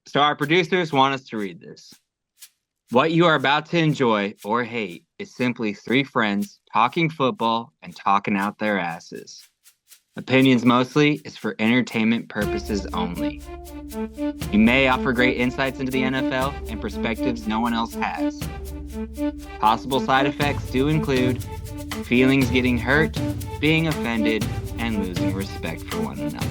So our producers want us to read this. What you are about to enjoy or hate is simply three friends talking football and talking out their asses. Opinions mostly is for entertainment purposes only. You may offer great insights into the NFL and perspectives no one else has. Possible side effects do include feelings getting hurt, being offended, and losing respect for one another.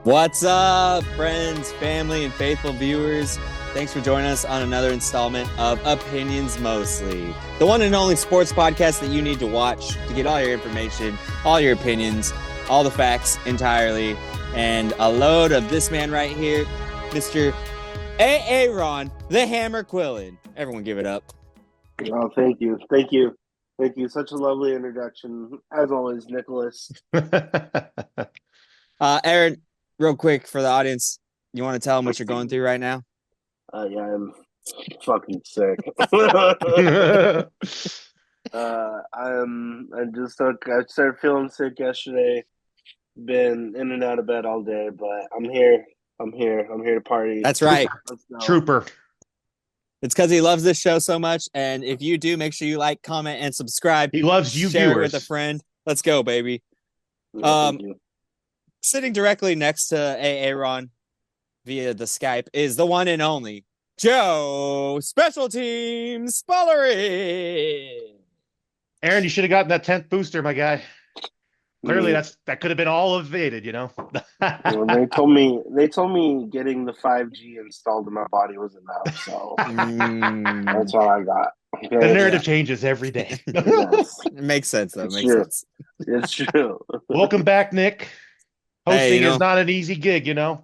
What's up, friends, family, and faithful viewers? Thanks for joining us on another installment of Opinions Mostly, the one and only sports podcast that you need to watch to get all your information, all your opinions, all the facts entirely, and a load of this man right here, Mr. Aaron, the Hammer Quillen. Everyone give it up. Oh, thank you. Thank you. Thank you. Such a lovely introduction. As always, Nicholas. Aaron, real quick for the audience, you want to tell them what you're going through right now? Yeah, I'm fucking sick. I started feeling sick yesterday. Been in and out of bed all day, but I'm here. I'm here to party. That's right. Let's go. Trooper. It's because he loves this show so much. And if you do, make sure you like, comment, and subscribe. He loves you, Share viewers. it with a friend. Let's go, baby. Thank you. Sitting directly next to Aaron via the Skype is the one and only Joe Special Teams Spollery. Aaron, you should have gotten that 10th booster, my guy. Clearly, that could have been all evaded, you know. Well, they told me getting the 5G installed in my body was enough, so that's all I got. Okay? The narrative changes every day. Yes. It makes sense, though. It's Makes true. sense. It's true. Welcome back, Nick. Hosting Hey, is not an easy gig, you know.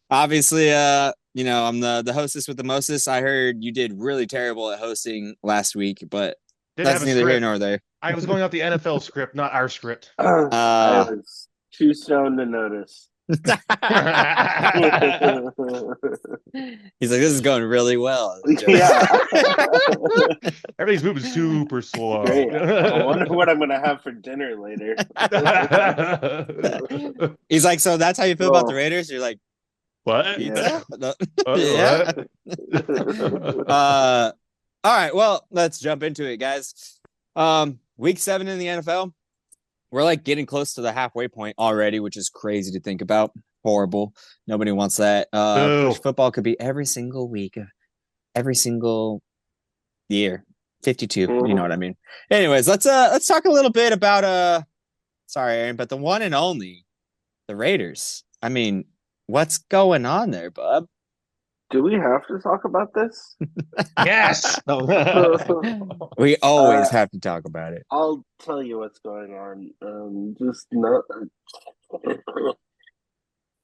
Obviously, I'm the hostess with the mostest. I heard you did really terrible at hosting last week, but Didn't that's have a neither here script. nor there. I was going off the NFL script, not our script. I was too stoned to notice. He's like, this is going really well. Yeah. Everything's moving super slow. Great. I wonder what I'm going to have for dinner later. He's like, so that's how you feel about the Raiders? You're like, What? Yeah. Yeah. What? All right, well, let's jump into it, guys. Week 7 in the NFL. We're like getting close to the halfway point already, which is crazy to think about. Horrible. Nobody wants that. Football could be every single week, every single year. 52. You know what I mean? Anyways, let's talk a little bit about sorry, Aaron, but the one and only, the Raiders. I mean, what's going on there, bub? Do we have to talk about this? Yes. We always have to talk about it. I'll tell you what's going on. Just not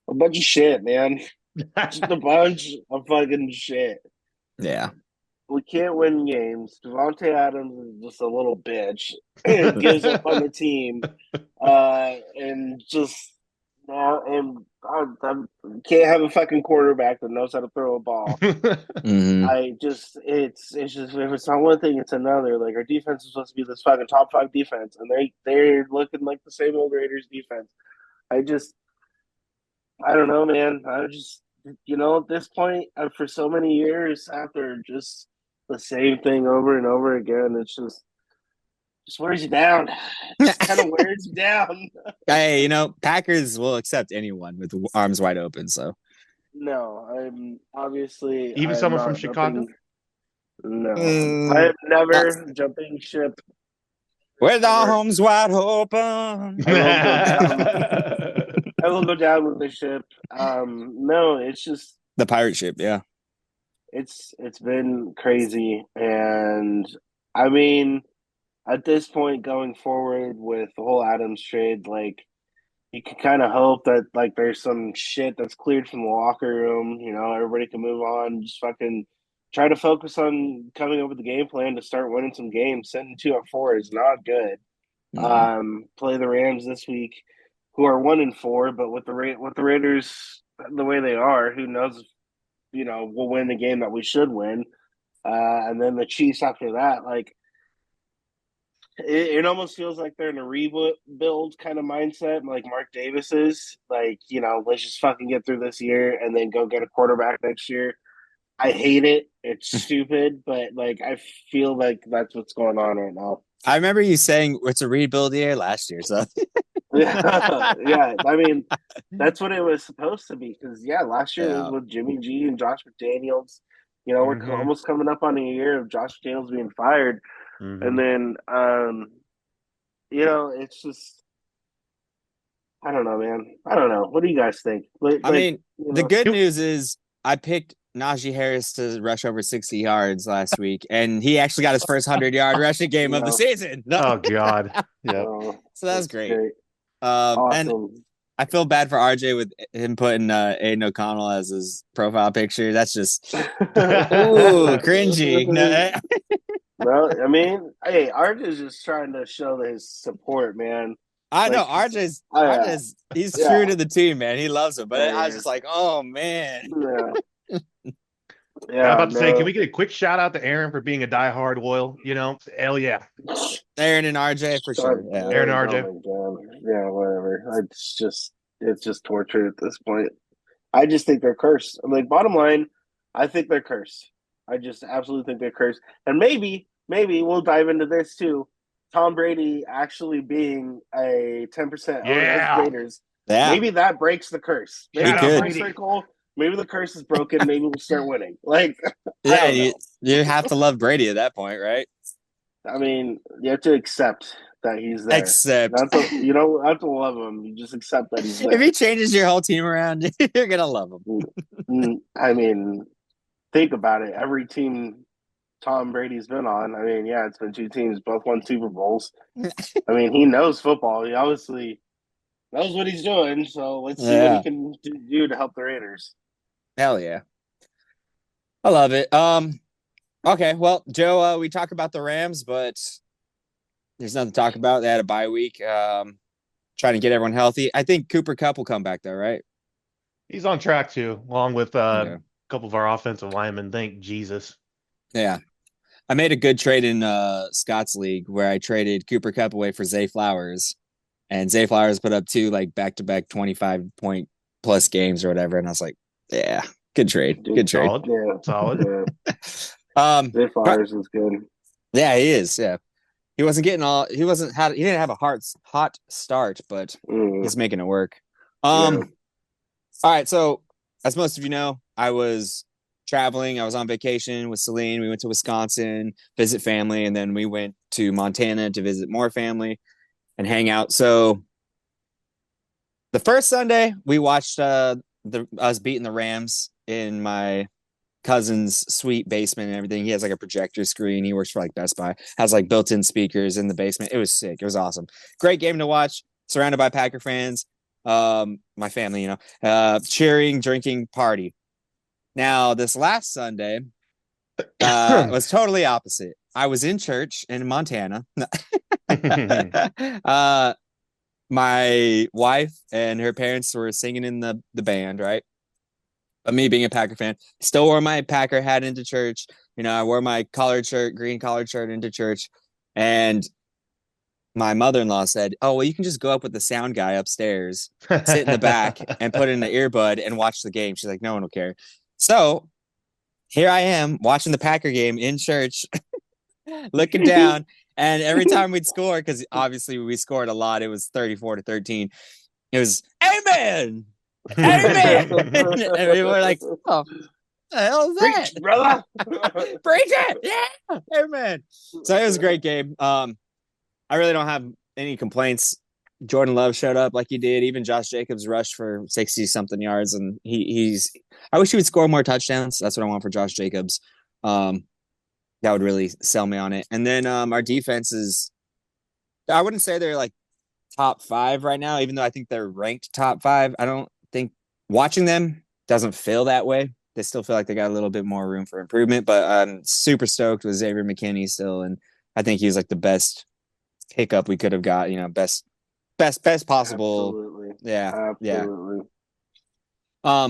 a bunch of shit, man. Just a bunch of fucking shit. Yeah. We can't win games. Davante Adams is just a little bitch. Gives up on the team, and just and I can't have a fucking quarterback that knows how to throw a ball. Mm-hmm. It's just if it's not one thing, it's another. Like, our defense is supposed to be this fucking top 5 defense, and they're looking like the same old Raiders defense. I don't know, man. At this point, for so many years, after just the same thing over and over again, it's just wears you down. It kind of wears you down. Hey, Packers will accept anyone with arms wide open. So No, I'm obviously Even someone from Chicago. No, I am never jumping ship. with arms wide open. I will go down with the ship. No, it's just The pirate ship. Yeah. it's been crazy, and I mean, at this point going forward with the whole Adams trade, like, you can kind of hope that, like, there's some shit that's cleared from the locker room. Everybody can move on. Just fucking try to focus on coming up with the game plan to start winning some games. Sitting 2-4 is not good. Mm-hmm. Play the Rams this week, who are 1-4, but with the Raiders the way they are, who knows? We'll win the game that we should win, and then the Chiefs after that. Like, it almost feels like they're in a rebuild kind of mindset, like Mark Davis is. Like, let's just fucking get through this year and then go get a quarterback next year. I hate it. It's stupid, but like I feel like that's what's going on right now. I remember you saying it's a rebuild year last year, so yeah. I mean, that's what it was supposed to be. Because last year was yeah. with Jimmy G and Josh McDaniels. We're almost coming up on a year of Josh McDaniels being fired, and then it's just I don't know, man. I don't know. What do you guys think? I mean, the good news is I picked Najee Harris to rush over 60 yards last week, and he actually got his first 100-yard rushing game of the season. Oh God, yeah. So that's great. Awesome. And I feel bad for RJ with him putting Aiden O'Connell as his profile picture. That's just cringy. No. Well, I mean, hey, RJ's just trying to show his support, man. I know RJ's he's true to the team, man. He loves him, but I was just like, oh man. Yeah. I'm about to say, can we get a quick shout out to Aaron for being a diehard loyal? Hell yeah. Aaron and RJ for sure. Yeah. Aaron and RJ. Yeah, whatever. It's just torture at this point. I just think they're cursed. I'm like, bottom line, I think they're cursed. I just absolutely think they're cursed. And maybe we'll dive into this too. Tom Brady actually being a 10% owner of Raiders. Yeah. Maybe that breaks the curse. Maybe maybe the curse is broken. Maybe we'll start winning. Like, you have to love Brady at that point, right? I mean, you have to accept that he's there. You don't have to love him. You just accept that he's there. If he changes your whole team around, you're gonna love him. I mean, think about it. Every team Tom Brady's been on, I mean, it's been two teams, both won Super Bowls. I mean, he knows football. He obviously knows what he's doing. So let's see what he can do to help the Raiders. Hell yeah. I love it. Okay, well, Joe, we talk about the Rams, but there's nothing to talk about. They had a bye week. Trying to get everyone healthy. I think Cooper Kupp will come back though, right? He's on track too, along with a couple of our offensive linemen. Thank Jesus. Yeah. I made a good trade in Scott's league where I traded Cooper Kupp away for Zay Flowers. And Zay Flowers put up 2 back-to-back 25-point plus games or whatever. And I was like, yeah, good trade. Good trade. Solid. Zay Flowers is good. Yeah, he is. Yeah. He wasn't getting he didn't have a hot start, but he's making it work. All right. So as most of you know, I was traveling. I was on vacation with Celine. We went to Wisconsin, visit family, and then we went to Montana to visit more family and hang out. So the first Sunday, we watched us beating the Rams in my cousin's sweet basement and everything. He has a projector screen. He works for Best Buy. Has built-in speakers in the basement. It was sick. It was awesome. Great game to watch. Surrounded by Packer fans. My family, cheering, drinking, party. Now, this last Sunday was totally opposite. I was in church in Montana. My wife and her parents were singing in the band, right? But me being a Packer fan, still wore my Packer hat into church. I wore my green collared shirt into church. And my mother-in-law said, oh, well, you can just go up with the sound guy upstairs, sit in the back and put in the earbud and watch the game. She's like, no one will care. So here I am watching the Packer game in church, looking down. And every time we'd score, because obviously we scored a lot, it was 34-13. It was, amen. Amen. And we were like, oh, what the hell is that? Preach, brother. Preach it. Yeah. Amen. So it was a great game. I really don't have any complaints. Jordan Love showed up like he did. Even Josh Jacobs rushed for 60-something yards. And I wish he would score more touchdowns. That's what I want for Josh Jacobs. That would really sell me on it. And then our defense is, I wouldn't say they're top 5 right now, even though I think they're ranked top 5. I don't think watching them doesn't feel that way. They still feel like they got a little bit more room for improvement, but I'm super stoked with Xavier McKinney still. And I think he's the best pickup we could have got, best possible. Absolutely. Yeah. Absolutely. Yeah.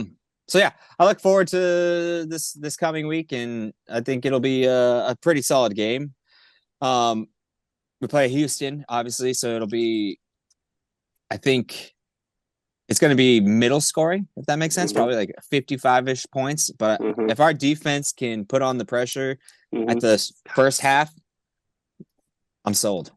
So yeah, I look forward to this coming week, and I think it'll be a pretty solid game. we play Houston, obviously, so it'll be, I think it's going to be middle scoring, if that makes sense, probably like 55-ish points. But if our defense can put on the pressure at the first half, I'm sold.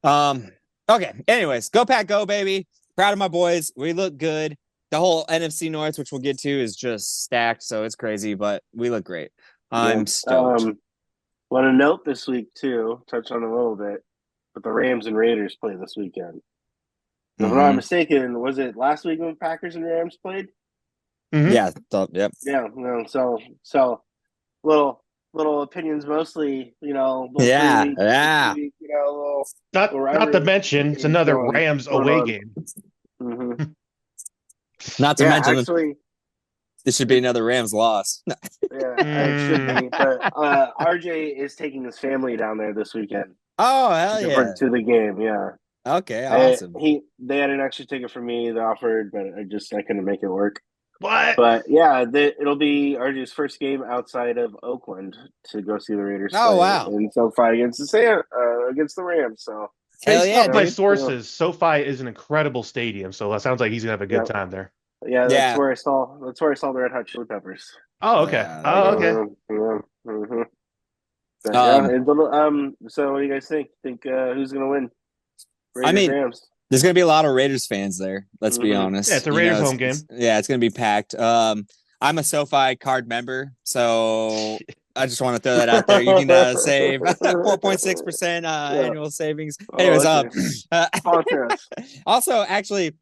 Okay. Anyways, go Pack, go, baby. Proud of my boys. We look good. The whole NFC North, which we'll get to, is just stacked, so it's crazy, but we look great. I'm stoked. Want to note this week too, touch on it a little bit, but the Rams and Raiders play this weekend. If I'm not mistaken, was it last week when Packers and Rams played? Yeah. Yep. Yeah. So little opinions mostly, Yeah. Not to mention, it's another Rams away game. Not to mention, actually, this should be another Rams loss. Yeah, it should be. But RJ is taking his family down there this weekend. Oh, hell yeah. To the game, yeah. Okay, awesome. They had an extra ticket for me they offered, but I couldn't make it work. What? But yeah, it'll be RJ's first game outside of Oakland to go see the Raiders. Oh, wow. And SoFi against the Rams. So based off my sources, SoFi is an incredible stadium. So it sounds like he's gonna have a good time there. Yeah, that's where I saw the Red Hot Chili Peppers. Oh, okay. So what do you guys think? Who's gonna win? Raiders, Rams. There's gonna be a lot of Raiders fans there. Let's be honest. Yeah, it's a Raiders home game. It's gonna be packed. I'm a SoFi card member, so I just want to throw that out there. You can save 4.6% annual savings. Anyways, also actually,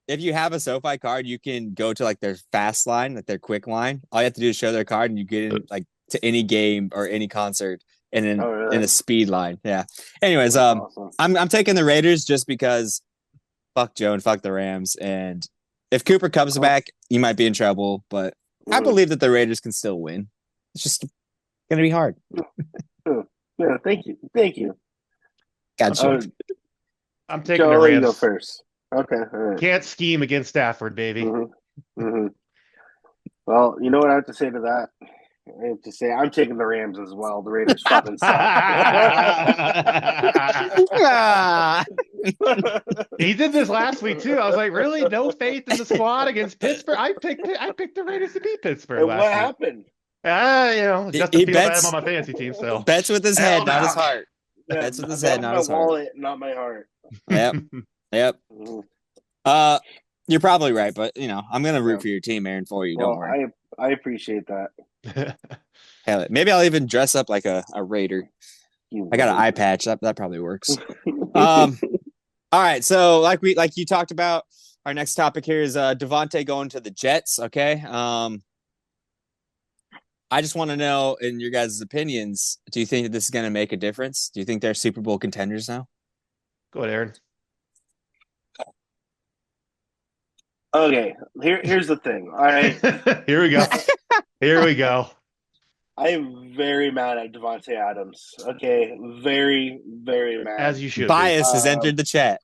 if you have a SoFi card, you can go to like their fast line, like their quick line. All you have to do is show their card, and you get in like to any game or any concert, and then in a speed line. Yeah. Anyways, awesome. I'm taking the Raiders just because fuck Joe and fuck the Rams, and if Cooper comes back, you might be in trouble, but I believe that the Raiders can still win. It's just gonna be hard. Yeah, thank you. Gotcha. I'm taking Joe, the Rams. You go first. Okay. All right. Can't scheme against Stafford, baby. Well, you know what I have to say to that? I have to say I'm taking the Rams as well. The Raiders fucking suck. He did this last week too. I was like, really? No faith in the squad against Pittsburgh? I picked the Raiders to beat Pittsburgh. And what happened? Just he to bets, him on my fantasy team. So bets with his head, not his heart. Yeah, bets with his head, not his heart. Wallet, not my heart. Yep. You're probably right, but I'm gonna root for your team, Aaron, for you. Don't worry. I appreciate that. Hell, maybe I'll even dress up like a Raider. I got an eye patch. That probably works. All right. So like you talked about, our next topic here is Davante going to the Jets. Okay. I just want to know, in your guys' opinions, do you think that this is going to make a difference? Do you think they're Super Bowl contenders now? Go ahead, Aaron. Okay, here's the thing. All right. Here we go. I am very mad at Davante Adams. Okay, very, very mad. As you should. Bias has entered the chat.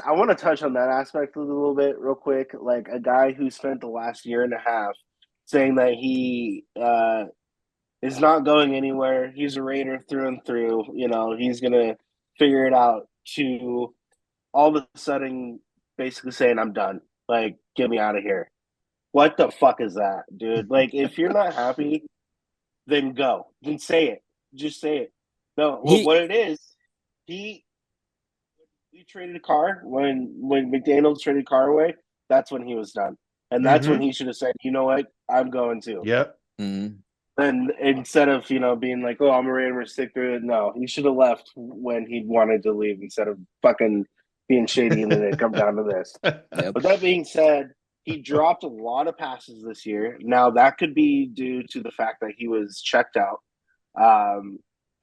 I want to touch on that aspect a little bit real quick. Like a guy who spent the last year and a half saying that he is not going anywhere. He's a Raider through and through. He's gonna figure it out. To all of a sudden, basically saying, "I'm done. Like, get me out of here." What the fuck is that, dude? Like, if you're not happy, then go. Then say it. Just say it. No, what it is, we traded a car when McDaniels traded Carr away. That's when he was done, and that's when he should have said, "You know what? I'm going to." Yep. And instead of being like, "Oh, I'm a Raider, we're stick through it," no, he should have left when he wanted to leave instead of fucking being shady and then it come down to this. Yep. But that being said, he dropped a lot of passes this year. Now that could be due to the fact that he was checked out,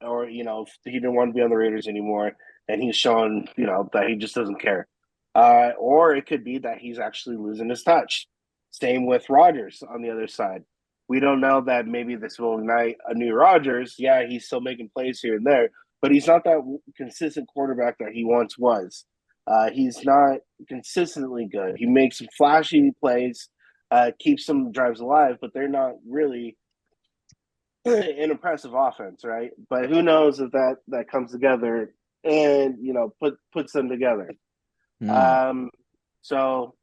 or he didn't want to be on the Raiders anymore, and he's shown that he just doesn't care. Or it could be that he's actually losing his touch. Same with Rodgers on the other side. We don't know that maybe this will ignite a new Rodgers. Yeah, he's still making plays here and there, but he's not that consistent quarterback that he once was. He's not consistently good. He makes some flashy plays, keeps some drives alive, but they're not really an impressive offense, right? But who knows if that comes together and puts them together. So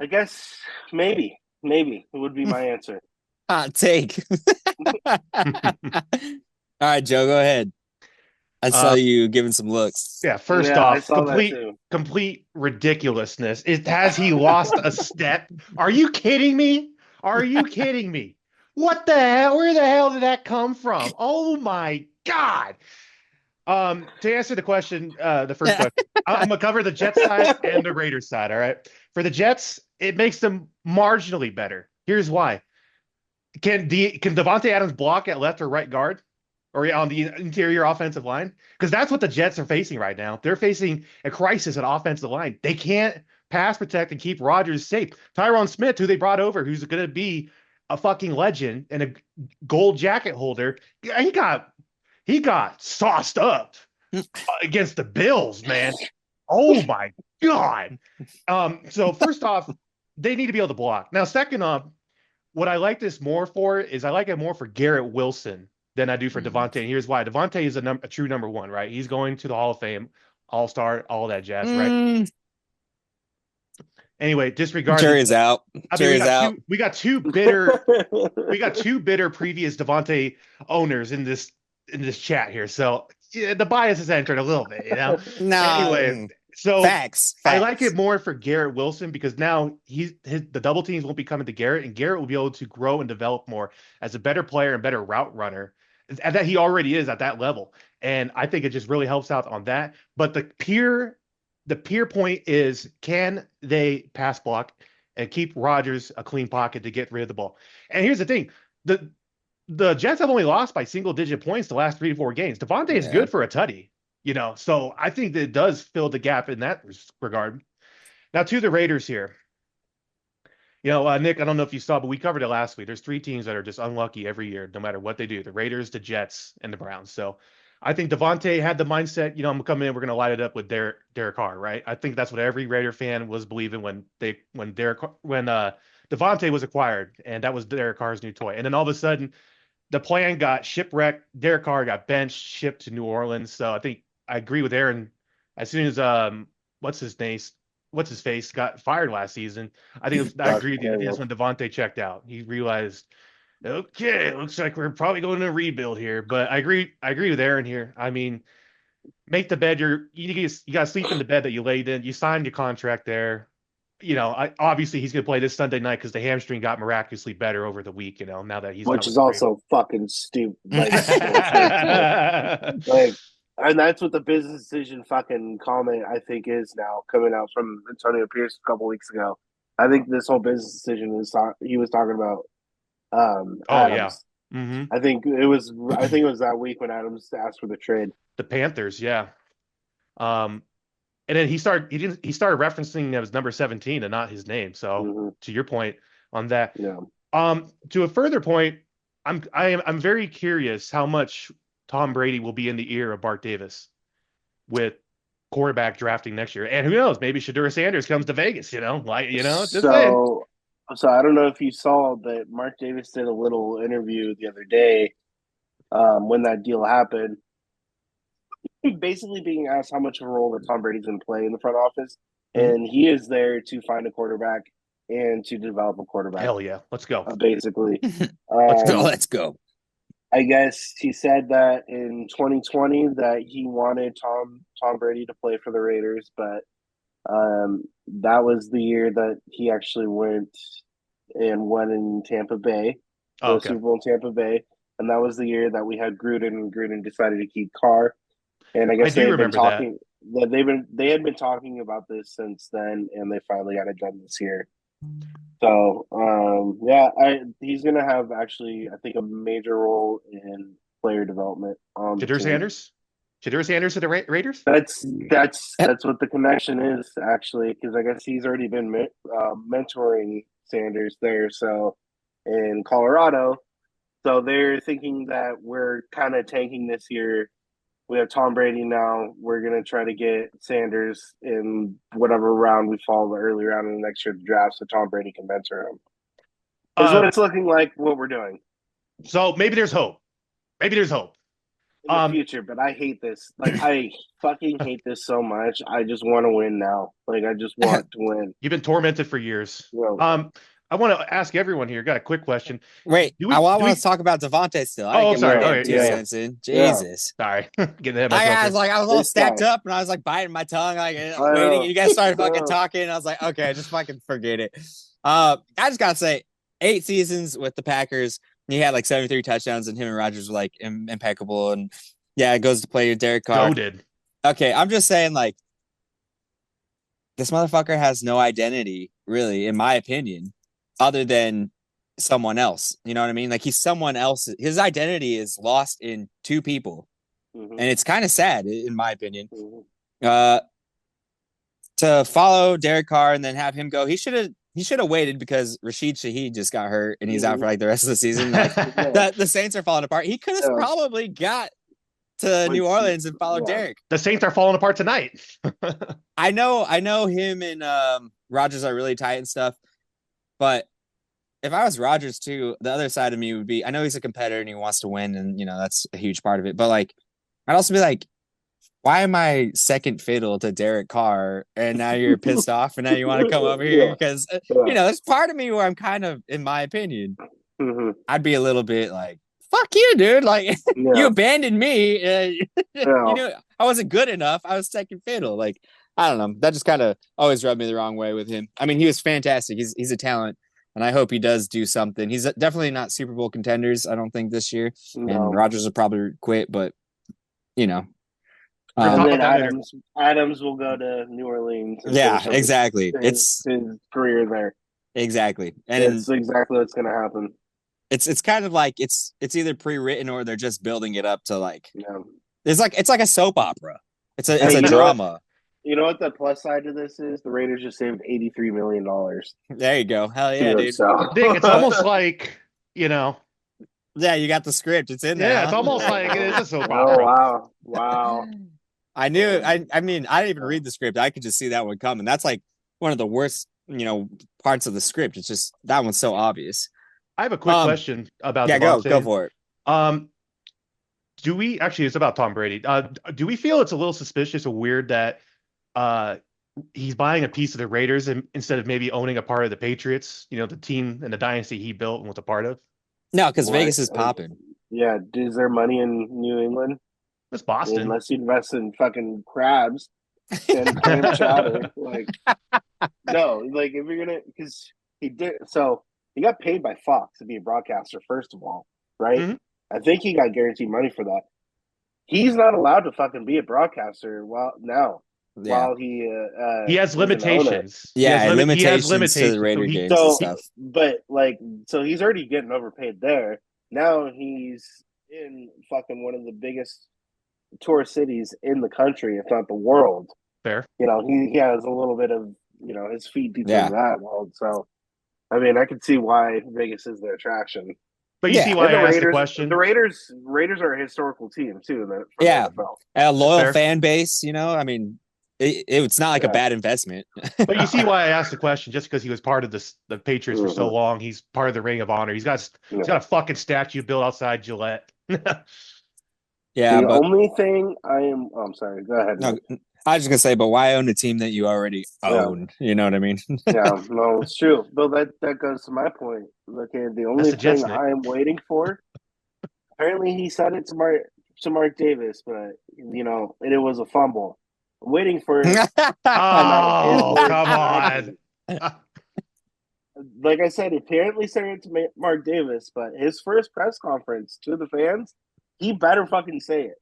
I guess maybe would be my answer. Hot take. All right, Joe, go ahead. I saw you giving some looks. Yeah, first Yeah, I off, saw that too. complete ridiculousness. Has he lost a step? Are you kidding me? Are you kidding me? What the hell? Where the hell did that come from? Oh my God. To answer the question, the first question, I'm gonna cover the Jets side and the Raiders side. All right. For the Jets, it makes them marginally better. Here's why. Can Davante Adams block at left or right guard or on the interior offensive line? Because that's what the Jets are facing right now. They're facing a crisis at offensive line. They can't pass protect and keep Rodgers safe. Tyron Smith, who they brought over, who's going to be a fucking legend and a gold jacket holder, he got sauced up against the Bills, man. Oh my God. So first off, they need to be able to block. Now, second off, what I like this more for is I like it more for Garrett Wilson than I do for Davante. And here's why. Davante is a true number one, right? He's going to the Hall of Fame, All-Star, all that jazz, right? Anyway, disregard. Jury's out. I mean, we got two bitter previous Davante owners in this chat here. So yeah, the bias is entered a little bit, you know? Anyway, so facts. I like it more for Garrett Wilson because now the double teams won't be coming to Garrett, and Garrett will be able to grow and develop more as a better player and better route runner, and that he already is at that level. And I think it just really helps out on that. But the peer point is, can they pass block and keep Rodgers a clean pocket to get rid of the ball? And here's the thing: the Jets have only lost by single-digit points the last 3 to 4 games. Davante is good for a tutty. So I think that it does fill the gap in that regard. Now to the Raiders here. Nick, I don't know if you saw, but we covered it last week. There's 3 teams that are just unlucky every year, no matter what they do. The Raiders, the Jets, and the Browns. So I think Davante had the mindset, I'm going to come in, we're going to light it up with Derek Carr, right? I think that's what every Raider fan was believing when Davante was acquired, and that was Derek Carr's new toy. And then all of a sudden, the plan got shipwrecked. Derek Carr got benched, shipped to New Orleans. So I think I agree with Aaron. As soon as what's his face got fired last season, I agree with you. I think that's when Davante checked out. He realized, okay, it looks like we're probably going to rebuild here. But I agree with Aaron here. I mean, make the bed. You got to sleep in the bed that you laid in. You signed your contract there. Obviously he's going to play this Sunday night because the hamstring got miraculously better over the week. Now that he's which is also fucking stupid. And that's what the business decision fucking comment I think is now coming out from Antonio Pierce a couple weeks ago. I think this whole business decision he was talking about Adams. Yeah. Mm-hmm. I think it was that week when Adams asked for the trade. The Panthers, yeah. And then he started referencing that was number 17 and not his name. So to your point on that, yeah. To a further point, I'm very curious how much Tom Brady will be in the ear of Bart Davis with quarterback drafting next year. And who knows, maybe Shedeur Sanders comes to Vegas, just saying. So I don't know if you saw, but Mark Davis did a little interview the other day when that deal happened. Basically being asked how much of a role that Tom Brady's going to play in the front office. And he is there to find a quarterback and to develop a quarterback. Hell yeah. Let's go. Basically. Let's go. I guess he said that in 2020 that he wanted Tom Brady to play for the Raiders, but that was the year that he actually went and won in Tampa Bay, the Super Bowl in Tampa Bay, and that was the year that we had Gruden, and Gruden decided to keep Carr. And I guess they had been talking. They had been talking about this since then, and they finally got it done this year. So, he's going to have actually, I think, a major role in player development. Shedeur Sanders to the Raiders? That's what the connection is, actually, because I guess he's already been mentoring Sanders there. So, in Colorado, so they're thinking that we're kind of tanking this year. We have Tom Brady now. We're going to try to get Sanders in whatever round we fall, the early round in the next year's draft, so Tom Brady can mentor him. Is what it's looking like, what we're doing. So maybe there's hope. Maybe there's hope. In the future, but I hate this. Like, I fucking hate this so much. I just want to win now. Like, I just want to win. You've been tormented for years. Well, I want to ask everyone here. Got a quick question. Wait, I want to talk about Davante still. I Oh, get sorry. my Okay, 2 cents in. Jesus. Sorry, getting ahead of myself. I was like, I was all This stacked guy. up, and I was like biting my tongue, like waiting. And you guys started fucking talking. And I was like, okay, just fucking forget it. I just gotta say, 8 seasons with the Packers. He had like 73 touchdowns, and him and Rodgers were like impeccable. And yeah, it goes to play Derek Carr. Goated. Okay, I'm just saying, like, this motherfucker has no identity, really, in my opinion, other than someone else. You know what I mean? Like, he's someone else. His identity is lost in 2 people. And it's kind of sad, in my opinion. To follow Derek Carr and then have him go, he should have waited because Rashid Shaheed just got hurt and he's out for like the rest of the season. Like, the Saints are falling apart. He could have probably got to New Orleans and followed Derek. The Saints are falling apart tonight. I know him and Rodgers are really tight and stuff, but if I was Rodgers too, the other side of me would be, I know he's a competitor and he wants to win, and that's a huge part of it. But like, I'd also be like, why am I second fiddle to Derek Carr? And now you're pissed off, and now you want to come over here because there's part of me where I'm kind of, in my opinion, I'd be a little bit like, fuck you, dude. Like, you abandoned me. I wasn't good enough. I was second fiddle. Like, I don't know. That just kind of always rubbed me the wrong way with him. I mean, he was fantastic. He's a talent, and I hope he does do something. He's definitely not Super Bowl contenders, I don't think, this year. No. And Rodgers will probably quit, but and then Adams will go to New Orleans. Yeah, exactly. It's his career there. Exactly, and it's exactly what's going to happen. It's kind of like it's either pre-written or they're just building it up to like. It's like a soap opera. It's a drama. You know what the plus side to this is? The Raiders just saved $83 million. There you go. Hell yeah, dude. So. It's almost like Yeah, you got the script. It's in there. Yeah, it's almost like it's a soap opera. Oh wow. I knew. I mean, I didn't even read the script. I could just see that one coming. That's like one of the worst, parts of the script. It's just that one's so obvious. I have a quick question about. Yeah, go for it. Do we actually? It's about Tom Brady. Do we feel it's a little suspicious or weird that he's buying a piece of the Raiders instead of maybe owning a part of the Patriots? The team and the dynasty he built and was a part of. No, because Vegas is popping. Yeah, is there money in New England? It's Boston. Unless you invest in fucking crabs and clam chowder. Like, no, like if you're gonna, because he did. So he got paid by Fox to be a broadcaster, first of all, right? Mm-hmm. I think he got guaranteed money for that. He's not allowed to fucking be a broadcaster while he has limitations. He has limitations to the Raider games and stuff. So he's already getting overpaid there. Now he's in fucking one of the biggest tourist cities in the country, if not the world. Fair. He has a little bit of his feet deep in that world. So I mean, I can see why Vegas is the attraction. But you see why I asked the question. The Raiders are a historical team too. The NFL. A loyal fan base. I mean, it's not like a bad investment. But you see why I asked the question, just because he was part of the Patriots for so long. He's part of the Ring of Honor. He's got a fucking statue built outside Gillette. Yeah. The only thing I'm sorry. Go ahead. No, I was just gonna say, but why own a team that you already own? Yeah. You know what I mean? No, it's true. But that goes to my point. Okay, the only thing I am waiting for. Apparently, he said it to Mark Davis, but it was a fumble. I'm waiting for. Oh, come on! Like I said, apparently said it to Mark Davis, but his first press conference to the fans, he better fucking say it.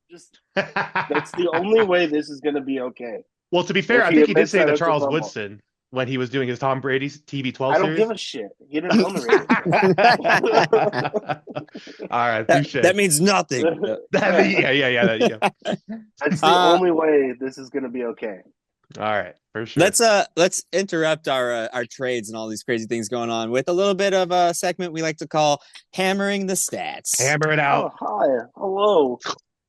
Just that's the only way this is going to be okay. Well, to be fair, I think he did say to Charles Woodson when he was doing his Tom Brady's TB12 series. I don't give a shit. He didn't own the Raiders. All right, that means nothing. Yeah. That's the only way this is going to be okay. All right, for sure. Let's interrupt our trades and all these crazy things going on with a little bit of a segment we like to call Hammering the Stats. Hammer it out. Oh, hi. Hello.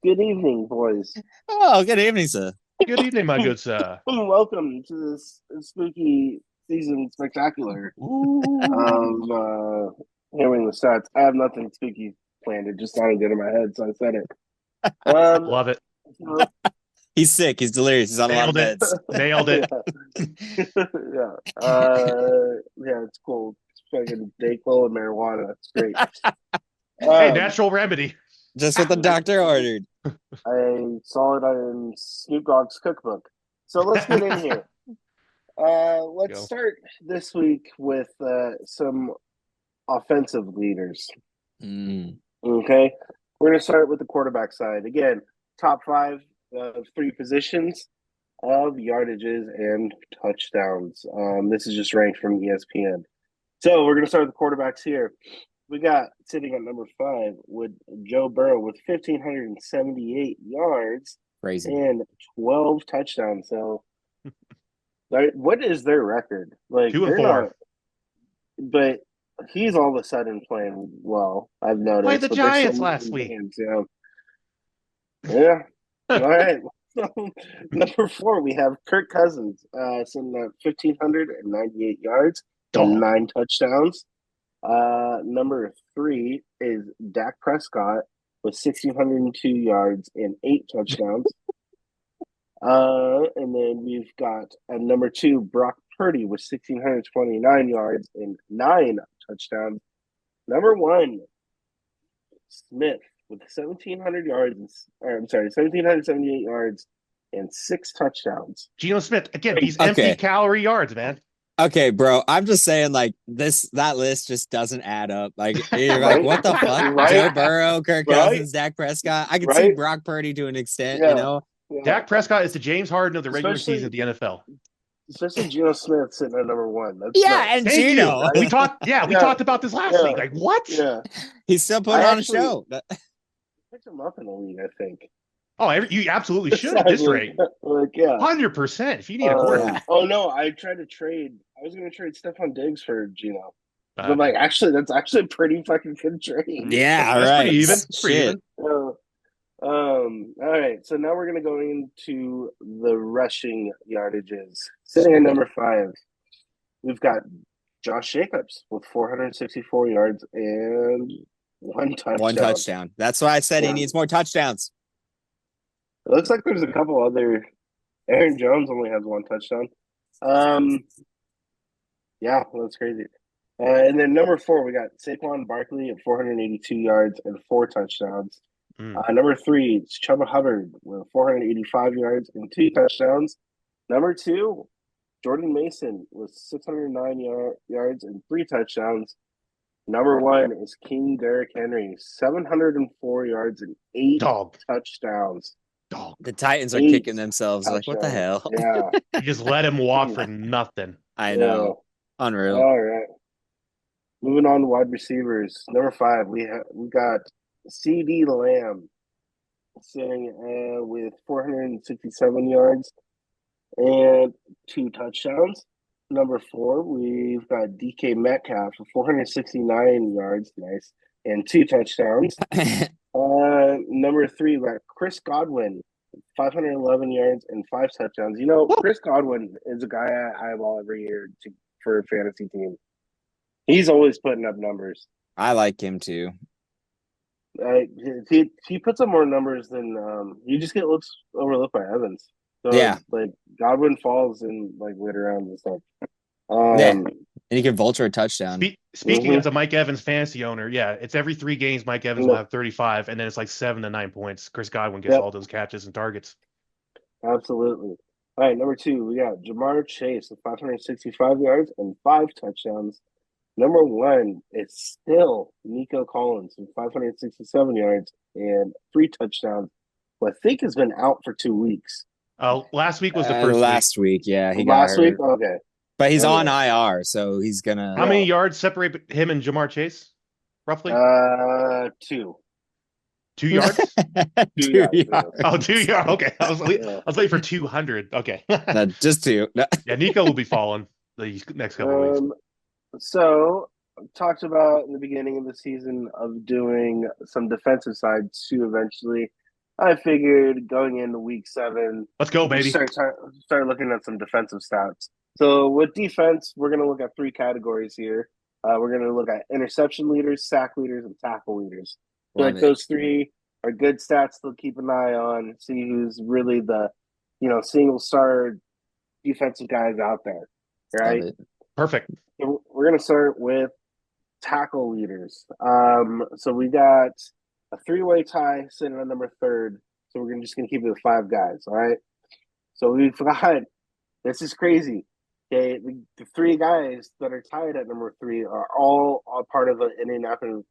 Good evening, boys. Oh, good evening, sir. Good evening, my good sir. Welcome to this spooky season spectacular of hearing the stats. I have nothing spooky planned. It just sounded good in my head, so I said it. Um, Love it. so, He's sick. He's delirious. He's on a lot of Nailed it. meds. Nailed it. yeah, yeah, it's cool. It's fucking Dayquil and marijuana. It's great. Hey, natural remedy. Just what the doctor ordered. I saw it in Snoop Dogg's cookbook. So let's get in here. Let's Go. start this week with some offensive leaders. Okay, we're going to start with the quarterback side. Again, top 5 of 3 positions of yardages and touchdowns. This is just ranked from ESPN. So we're going to start with the quarterbacks here. We got sitting at number 5 with Joe Burrow with 1,578 yards Crazy. and 12 touchdowns. So, what is their record? Like 2 and they're 4. not, but he's all of a sudden playing well. I've noticed. Played the but they're Giants still last losing week. games, yeah. All right. So, number 4, we have Kirk Cousins, sitting at 1,598 yards and Dog. 9 touchdowns. Number 3 is Dak Prescott with 1,602 yards and 8 touchdowns. And then we've got number 2, Brock Purdy with 1,629 yards and 9 touchdowns. Number 1, Smith with 1,700 yards. 1,778 yards and 6 touchdowns. Geno Smith, again, these empty calorie yards, man. Okay, bro. I'm just saying, like, that list just doesn't add up. Like, you're like, what the fuck? Right? Joe Burrow, Kirk Cousins, Dak Prescott. I can see Right? Brock Purdy to an extent, Yeah. you know. Yeah. Dak Prescott is the James Harden of the regular Especially- season of the NFL. Especially Geno Smith sitting at number 1. That's Yeah, nuts. and Thank Geno. you. We talked. Yeah, we Yeah. talked about this last Yeah. week. Like what? Yeah. He's still putting I on actually- a show. Picked him up in the league, I think. Oh, you absolutely should at this rate. Like, yeah. 100%. If you need a quarterback. Oh no, I tried to trade. I was going to trade Stephon Diggs for Geno. Uh, I'm like, actually, that's actually a pretty fucking good trade. Yeah, That's right. pretty even. It's pretty Shit. even. All right. So now we're going to go into the rushing yardages. Sitting at number 5, we've got Josh Jacobs with 464 yards and 1 touchdown. 1 touchdown. That's why I said he needs more touchdowns. It looks like there's a couple other. Aaron Jones only has 1 touchdown. Yeah, that's crazy. And then number 4, we got Saquon Barkley at 482 yards and 4 touchdowns. Number 3, it's Chuba Hubbard with 485 yards and 2 touchdowns. Number 2, Jordan Mason with 609 yards and 3 touchdowns. Number 1 is King Derrick Henry, 704 yards and 8 touchdowns. Dog. The Titans are 8 kicking themselves. Like, what the hell? Yeah. You just let him walk for nothing. I know. Unreal. All right. Moving on to wide receivers. Number 5, we got CD Lamb sitting with 467 yards and 2 touchdowns. Number 4, we've got DK Metcalf with 469 yards, nice, and 2 touchdowns. Number 3, we got Chris Godwin, 511 yards and 5 touchdowns. You know, Chris Godwin is a guy I eyeball every year for a fantasy team. He's always putting up numbers. I like him too. He puts up more numbers than you just get overlooked by Evans. So yeah, like Godwin falls in like later rounds and stuff. And he can vulture a touchdown. Speaking as a Mike Evans fantasy owner, yeah, it's every 3 games Mike Evans will have 35, and then it's like 7 to 9 points. Chris Godwin gets all those catches and targets. Absolutely. All right, number 2, we got Jamar Chase with 565 yards and 5 touchdowns. Number 1 is still Nico Collins with 567 yards and 3 touchdowns, who I think has been out for 2 weeks. Last week was the first last week. Yeah, he last got hurt. week. Okay, but he's on IR, so he's gonna. How many yards separate him and Jamar Chase, roughly? 2. 2 yards? 2 yards. Oh, 2 yards. Okay, I was waiting for 200. Okay, no, just 2. No. Yeah, Nico will be falling the next couple of weeks. So, talked about in the beginning of the season of doing some defensive sides too. Eventually, I figured going into week 7, let's go, baby. Start looking at some defensive stats. So with defense, we're going to look at 3 categories here. We're going to look at interception leaders, sack leaders, and tackle leaders. I feel Love like it. those three are good stats to keep an eye on, see who's really the, single star defensive guys out there, right? Love it. Perfect. So we're going to start with tackle leaders. So we got a three-way tie sitting on number third. So we're just going to keep it with five guys, all right? So we've got, this is crazy. Okay, the three guys that are tied at number three are all part of the Indianapolis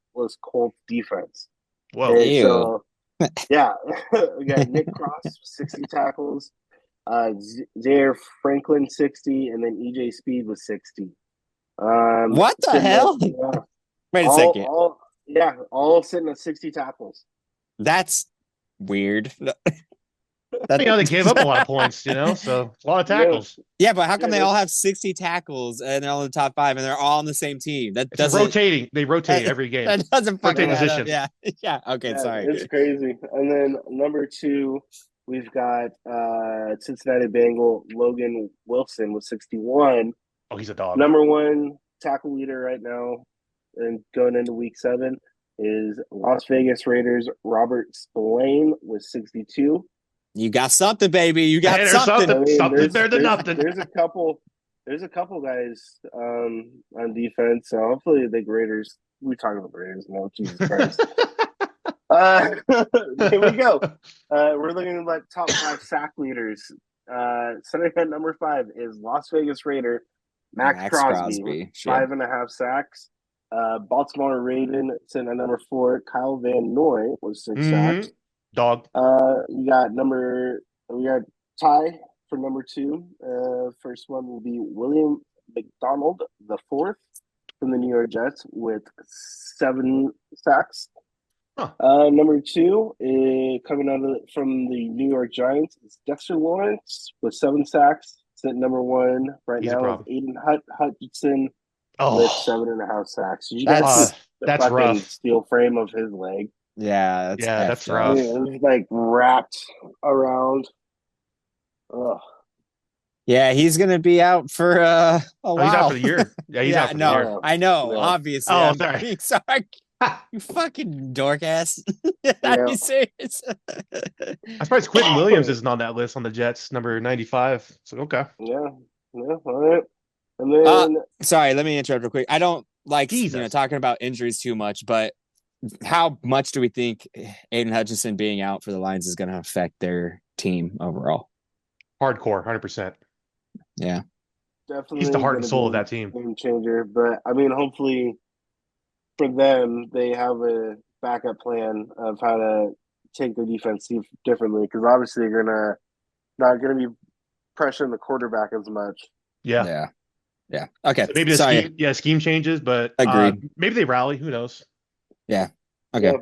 Colts defense. Whoa. Okay, Ew. so yeah, we got Nick Cross 60 tackles, Zaire Franklin 60, and then EJ Speed was 60. What the sitting hell? at- Wait a second. all sitting at 60 tackles. That's weird. They gave up a lot of points, so a lot of tackles. Yeah, but how come Yeah, they all have 60 tackles and they're all in the top five and they're all on the same team? That It's doesn't rotating. They rotate every game. that doesn't fucking Rotate add up. positions. Yeah. Yeah. Okay, Yeah, sorry. it's crazy. And then number two, we've got Cincinnati Bengal Logan Wilson with 61. Oh, he's a dog. Number one tackle leader right now, and going into week 7 is Las Vegas Raiders Robert Spillane with 62. You got something, baby. You got Hey, there's something. Something's better than nothing. There's a couple guys on defense. So hopefully the Raiders. We talking about the Raiders now. Jesus Christ. Here we go. We're looking at like top 5 sack leaders. Starting at number 5 is Las Vegas Raider Max Crosby with Sure. 5.5 sacks. Baltimore Raven sitting at number 4. Kyle Van Noy with 6 sacks. Dog. We got tie for number 2. First one will be William McDonald the fourth from the New York Jets with 7 sacks. Huh. Number 2 coming out from the New York Giants is Dexter Lawrence with 7 sacks. Sitting number 1 right He's a now is problem. Aiden Hutchinson with 7.5 sacks. You guys That's fucking rough. steel frame of his leg. Yeah, That's effed up. rough. Yeah, it was like wrapped around. Ugh. Yeah, he's gonna be out for a while. He's out for the year. Yeah, he's out for the year. I know, Yeah. obviously. Oh, I'm sorry. being sorry. You fucking dork ass. Are Yeah. you serious? I'm surprised Quentin Williams isn't on that list on the Jets, number 95. So, okay. Yeah. All right. And then Sorry, let me interrupt real quick. I don't like Jesus. talking about injuries too much, but how much do we think Aiden Hutchinson being out for the Lions is going to affect their team overall? Hardcore, 100%. Yeah. definitely He's the heart and gonna soul be of that team. game changer. But I mean, hopefully for them, they have a backup plan of how to take their defense differently, because obviously you're not gonna be pressuring the quarterback as much. Yeah. Yeah. Okay. So maybe the scheme changes, but Agreed. maybe they rally. Who knows? Okay. Yeah.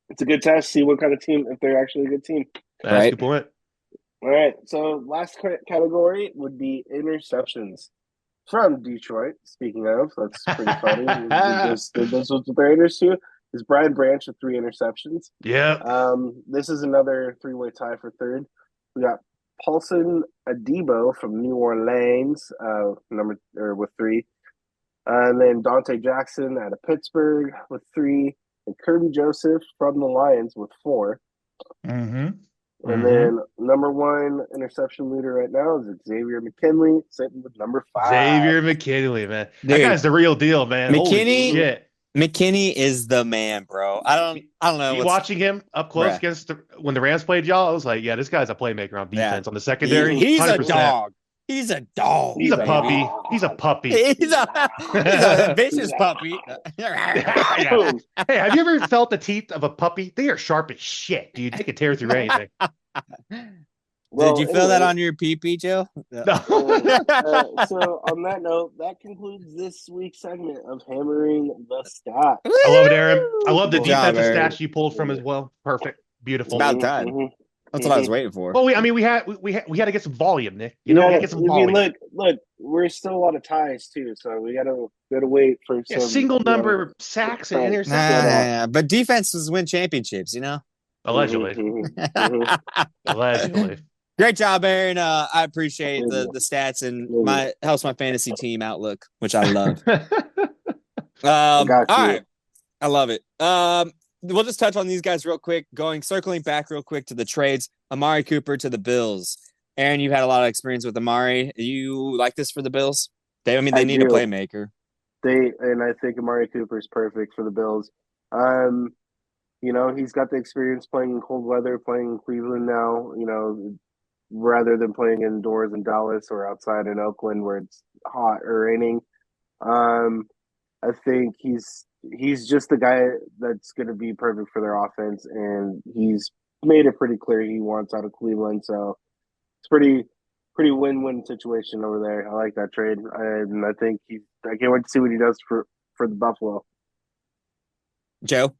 It's a good test. See what kind of team, if they're actually a good team. That's Right. a good point. All right. So last category would be interceptions from Detroit. Speaking of, that's pretty funny. Did this with the Raiders too. Is Brian Branch with 3 interceptions? Yeah. This is another 3-way tie for third. We got Paulson Adebo from New Orleans, with 3. And then Dante Jackson out of Pittsburgh with 3. And Kirby Joseph from the Lions with 4. Mm-hmm. And then number 1 interception leader right now is Xavier McKinley, sitting with number 5. Xavier McKinley, man. Dude, that guy's the real deal, man. Holy shit. McKinney is the man, bro. I don't know. Me watching him up close Bruh. when the Rams played y'all, I was like, yeah, this guy's a playmaker on defense. On the secondary, He's 100%. a dog. He's a dog. He's a baby. puppy. He's a puppy. He's a vicious puppy. Yeah. Hey, have you ever felt the teeth of a puppy? They are sharp as shit, dude. They can tear through anything. Did you feel that on your pee-pee, Joe? No. So on that note, that concludes this week's segment of Hammering the Stats. I love it, Aaron. I love the Good job, defensive Aaron. stats you pulled from as well. Perfect. Beautiful. It's about time. Mhm. That's what I was waiting for. Well, we had to get some volume, Nick. We had to get some volume. Look, we're still a lot of ties too, so we gotta wait for some single number sacks and interceptions. Nah. But defenses win championships, Allegedly. Mhm. Allegedly. Great job, Aaron. I appreciate the stats and helps my fantasy team outlook, which I love. got you. All right. I love it. We'll just touch on these guys real quick. Circling back real quick to the trades. Amari Cooper to the Bills. Aaron, you've had a lot of experience with Amari. You like this for the Bills? They need a playmaker. And I think Amari Cooper is perfect for the Bills. He's got the experience playing in cold weather, playing in Cleveland now, rather than playing indoors in Dallas or outside in Oakland where it's hot or raining. I think he's just the guy that's going to be perfect for their offense, and he's made it pretty clear he wants out of Cleveland. So it's pretty win-win situation over there. I like that trade, and I think I can't wait to see what he does for the Buffalo. Joe,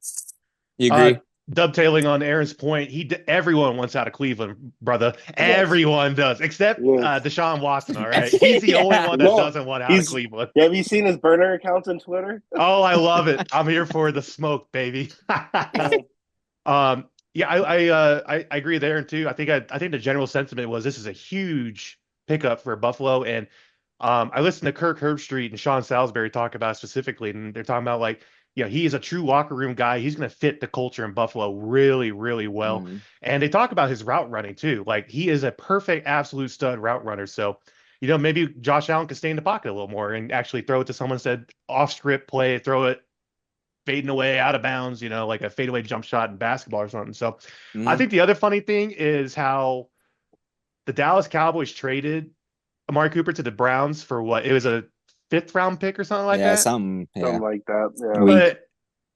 you agree? Dovetailing on Aaron's point, everyone wants out of Cleveland, brother. Yes. Everyone does, except Deshaun Watson. All right, he's the only one that doesn't want out of Cleveland. Have you seen his burner accounts on Twitter? Oh, I love it. I'm here for the smoke, baby. I agree with Aaron too. I think the general sentiment was this is a huge pickup for Buffalo, and I listened to Kirk Herbstreit and Sean Salisbury talk about it specifically, and they're talking about he is a true locker room guy. He's going to fit the culture in Buffalo really, really well. Mm-hmm. And they talk about his route running too. He is a perfect, absolute stud route runner. So, maybe Josh Allen could stay in the pocket a little more and actually throw it to someone instead off script play, throw it fading away out of bounds, like a fadeaway jump shot in basketball or something. So I think the other funny thing is how the Dallas Cowboys traded Amari Cooper to the Browns for what? It was a 5th round pick or something like that. Something like that. Yeah.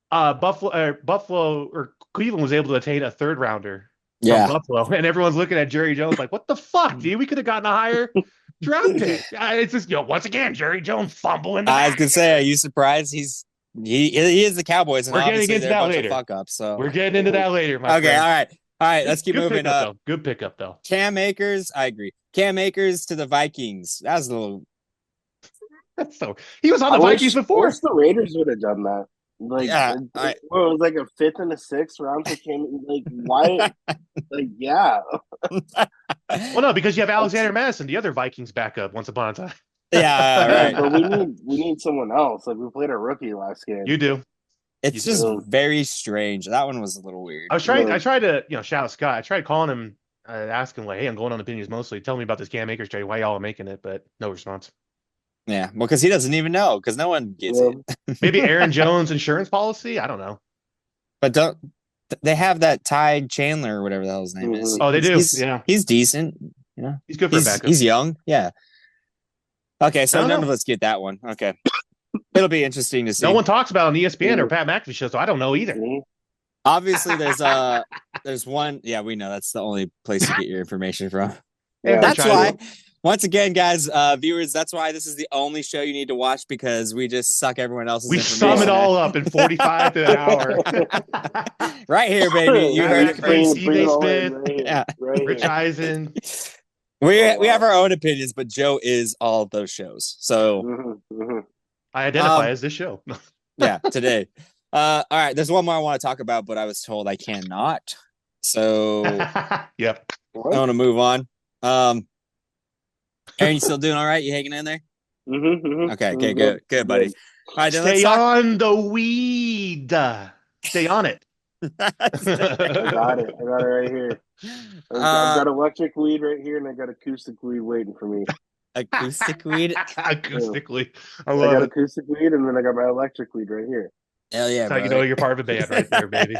But Buffalo or Cleveland was able to attain a 3rd rounder from Buffalo, and everyone's looking at Jerry Jones like, "What the fuck, dude? We could have gotten a higher draft pick." It's just once again Jerry Jones fumbling. I was gonna say, are you surprised? He is the Cowboys, and we're getting into that later. Fuck up, so we're getting into that later. My okay, friend. all right. Let's keep moving. Good pickup though. Cam Akers, I agree. Cam Akers to the Vikings. That was a little. So he was on the Vikings before. I wish the Raiders would have done that. It was like a 5th and a 6th round for Cam. Why? Well, no, because you have Alexander Madison, the other Vikings backup, once upon a time. Yeah, right. But we need someone else. We played a rookie last game. You do. It's just very strange. That one was a little weird. I tried to shout out Scott. I tried calling him, asking hey, I'm going on opinions mostly. Tell me about this Cam Akers trade. Why y'all are making it? But no response. Yeah, well, because he doesn't even know, because no one gets it. Maybe Aaron Jones' insurance policy? I don't know. But they have that Ty Chandler or whatever the hell his name is? Oh, they do. He's decent. Yeah, he's good for a backup. He's young. Yeah. Okay, so none of us get that one. Okay, it'll be interesting to see. No one talks about it on ESPN or Pat McAfee show, so I don't know either. Obviously, there's one. Yeah, we know that's the only place you get your information from. Yeah, that's why. Once again, guys, viewers, that's why this is the only show you need to watch, because we just suck everyone else's information. We sum it all up in 45 to an hour. Right here, baby. You heard it first. Steve Smith, Rich here. Eisen. We have our own opinions, but Joe is all of those shows. So I identify as this show. Yeah, today. All right, there's one more I want to talk about, but I was told I cannot. So yep. I want to move on. Aaron, you still doing all right? You hanging in there? Okay, good, buddy. All right, stay on the weed. Stay on it. I got it right here. I've got electric weed right here, and I got acoustic weed waiting for me. Acoustic weed? Acoustic weed. I got acoustic weed, and then I got my electric weed right here. Hell yeah, that's how you know you're part of a band right there, baby.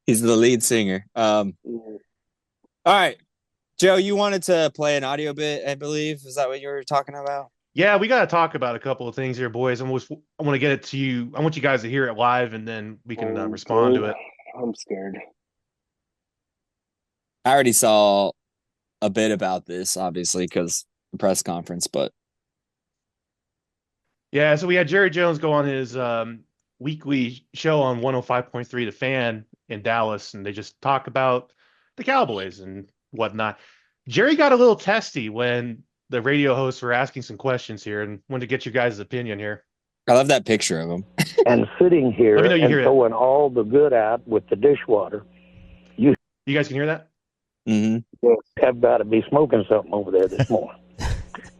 He's the lead singer. All right. Joe, you wanted to play an audio bit, I believe. Is that what you were talking about? Yeah, we got to talk about a couple of things here, boys. I want to get it to you. I want you guys to hear it live, and then we can respond to it. I'm scared. I already saw a bit about this, obviously, because the press conference, but. Yeah, so we had Jerry Jones go on his weekly show on 105.3 The Fan in Dallas, and they just talk about the Cowboys and whatnot. Jerry got a little testy when the radio hosts were asking some questions here, and wanted to get you guys' opinion here. I love that picture of him. And sitting here and throwing all the good out with the dishwater. You guys can hear that? Mm-hmm. Have got to be smoking something over there this morning.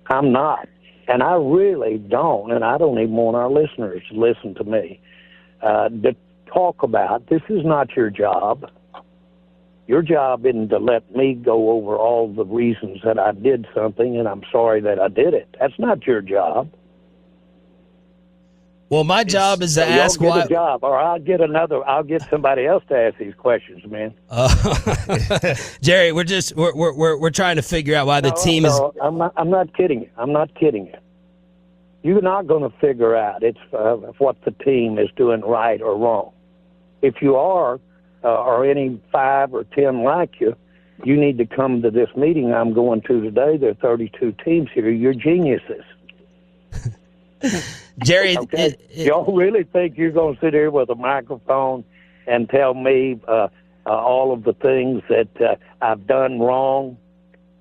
I'm not. And I really don't, and I don't even want our listeners to listen to me, to talk about, this is not your job. Your job isn't to let me go over all the reasons that I did something and I'm sorry that I did it. That's not your job. Well, my job is to ask why. why. A job, or I'll get somebody else to ask these questions, man. Jerry, we're trying to figure out why the team is. I'm not kidding you. I'm not kidding you. You're not going to figure out what the team is doing right or wrong. If you are, or any 5 or 10 like you, you need to come to this meeting I'm going to today. There are 32 teams here. You're geniuses. Jerry, okay. Y'all really think you're going to sit here with a microphone and tell me all of the things that I've done wrong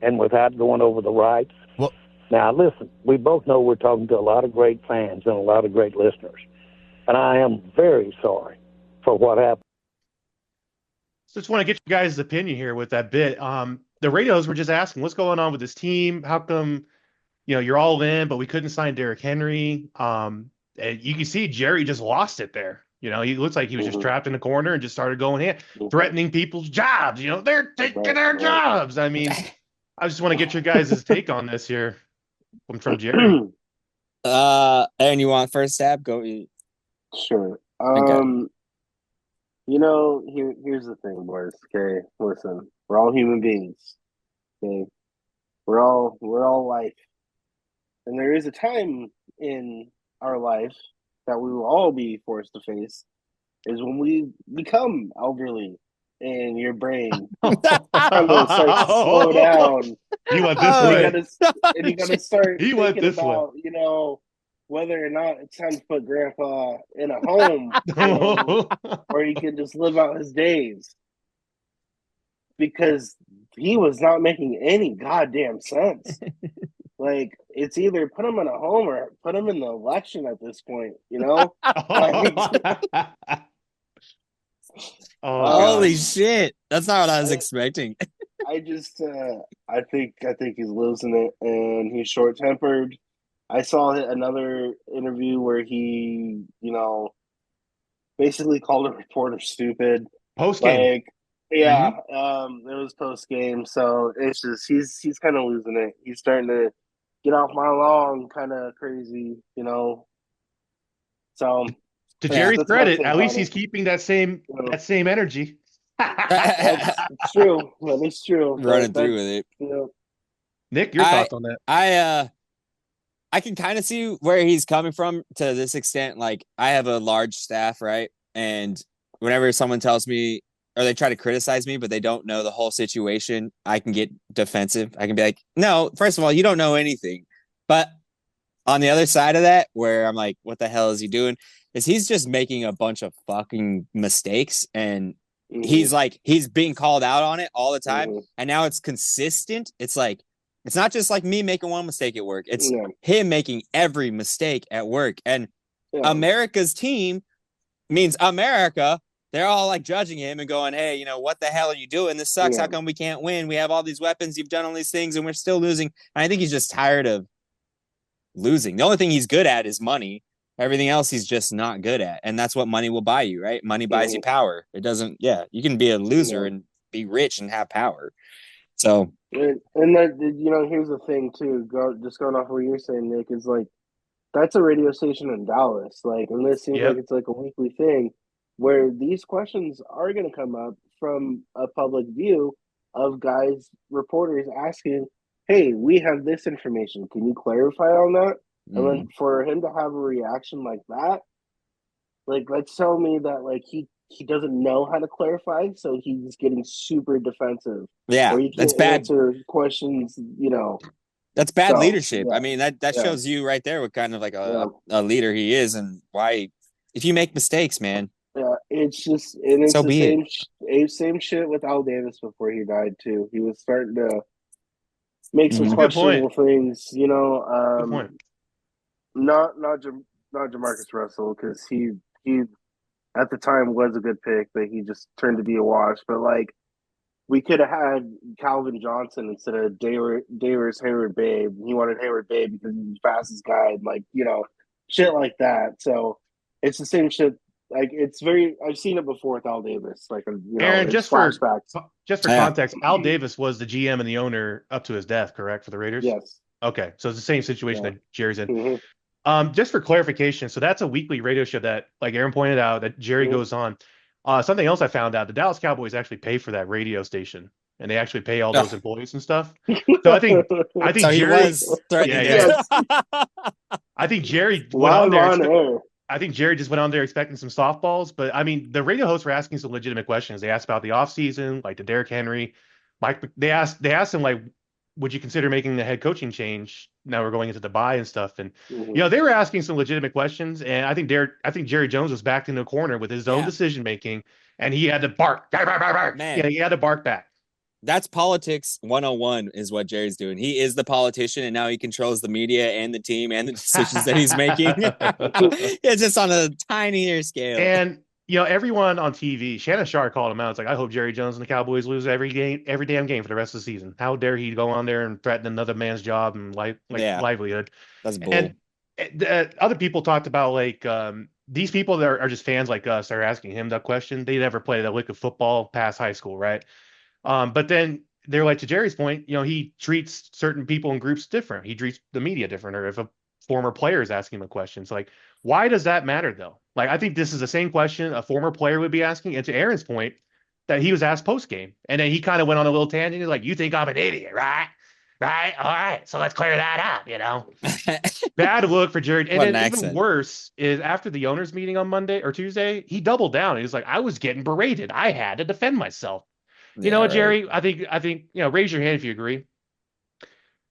and without going over the rights? Well, now, listen, we both know we're talking to a lot of great fans and a lot of great listeners, and I am very sorry for what happened. Just want to get you guys' opinion here with that bit. The radios were just asking, what's going on with this team? How come, you're all in, but we couldn't sign Derrick Henry? And you can see Jerry just lost it there. He looks like he was just trapped in the corner and just started going in, threatening people's jobs. They're taking their jobs. I mean, I just want to get your guys' take on this here from Jerry. Aaron, you want first stab? Go. Sure. Okay. Here's the thing, boys. Okay, listen, we're all human beings. Okay, we're all life, and there is a time in our life that we will all be forced to face, is when we become elderly, and your brain kind of starts to slow down. You went this way, and you gotta start he went thinking this about, way. Whether or not it's time to put Grandpa in a home, or he can just live out his days, because he was not making any goddamn sense. Like, it's either put him in a home or put him in the election at this point, Holy shit! That's not what I was expecting. I think he's losing it, and he's short tempered. I saw another interview where he, basically called a reporter stupid. Post game. It was post game, so it's just he's kind of losing it. He's starting to get off my lawn, kind of crazy, So, to Jerry's credit, at least he's keeping that same energy. That's true. That is true. Running through with it. Nick, your thoughts on that? I can kind of see where he's coming from to this extent. Like, I have a large staff, right? And whenever someone tells me, or they try to criticize me, but they don't know the whole situation, I can get defensive. I can be like, no, first of all, you don't know anything. But on the other side of that, where I'm like, what the hell is he doing? Is he's just making a bunch of fucking mistakes, and he's being called out on it all the time. And now it's consistent. It's like, it's not just like me making one mistake at work. It's him making every mistake at work. And America's team means America. They're all like judging him and going, hey, what the hell are you doing? This sucks. How come we can't win? We have all these weapons. You've done all these things and we're still losing. And I think he's just tired of losing. The only thing he's good at is money. Everything else he's just not good at. And that's what money will buy you, right? Money buys you power. It doesn't, you can be a loser and be rich and have power. So, and that, here's the thing too. Just going off what you're saying, Nick, is like, that's a radio station in Dallas. Like, and this seems like it's like a weekly thing where these questions are going to come up from a public view of reporters asking, "Hey, we have this information. Can you clarify on that?" And then for him to have a reaction like that, like, let's tell me that like he doesn't know how to clarify, so he's getting super defensive. Yeah, or he can't answer questions. That's bad leadership. I mean, that shows you right there what kind of like a leader he is, and why. If you make mistakes, man. Yeah, it's just it's the same shit with Al Davis before he died too. He was starting to make some questionable things. Good point. Not Jamarcus Russell, because he at the time was a good pick, but he just turned to be a wash. But like we could have had Calvin Johnson instead of Davis Hayward Babe. He wanted Hayward Babe because he's the fastest guy, and like, you know, shit like that. So it's the same shit. Like, it's very. I've seen it before with Al Davis. Like, you know, Aaron, it's just for flashbacks. context, Al Davis was the GM and the owner up to his death, correct, for the Raiders? Yes. Okay, so it's the same situation that Jerry's in. Mm-hmm. Just for clarification, so that's a weekly radio show that, like Aaron pointed out, that Jerry goes on. Something else I found out: the Dallas Cowboys actually pay for that radio station, and they actually pay all those employees and stuff. So I think So Jerry was threatening. Yes. I think Jerry went Live on there. on air. I think Jerry just went on there expecting some softballs, but I mean, the radio hosts were asking some legitimate questions. They asked about the offseason, like the Derrick Henry, Mike. They asked him, like, would you consider making the head coaching change? Now we're going into the bye and stuff, and you know, they were asking some legitimate questions. And I think Jerry Jones was backed in the corner with his own decision making, and he had to bark. Man. Yeah, he had to bark back. That's politics 101 is what Jerry's doing. He is the politician, and now he controls the media and the team and the decisions that he's making. It's just on a tinier scale. And, you know, everyone on TV, Shannon Sharp called him out. It's like, I hope Jerry Jones and the Cowboys lose every damn game for the rest of the season. How dare he go on there and threaten another man's job and livelihood. That's bull. And other people talked about, like, these people that are just fans like us are asking him that question. They never played a lick of football past high school, right? But then they're like, to Jerry's point, you know, he treats certain people and groups different. He treats the media different, or if a former player is asking him a question. So, like, why does that matter, though? Like, I think this is the same question a former player would be asking. And to Aaron's point, that he was asked post-game. And then he kind of went on a little tangent. He's like, you think I'm an idiot, right? Right? All right. So let's clear that up, you know? Bad look for Jerry. And then even worse is after the owners meeting on Monday or Tuesday, he doubled down. He was like, I was getting berated. I had to defend myself. You know what, Jerry? I think, you know, raise your hand if you agree.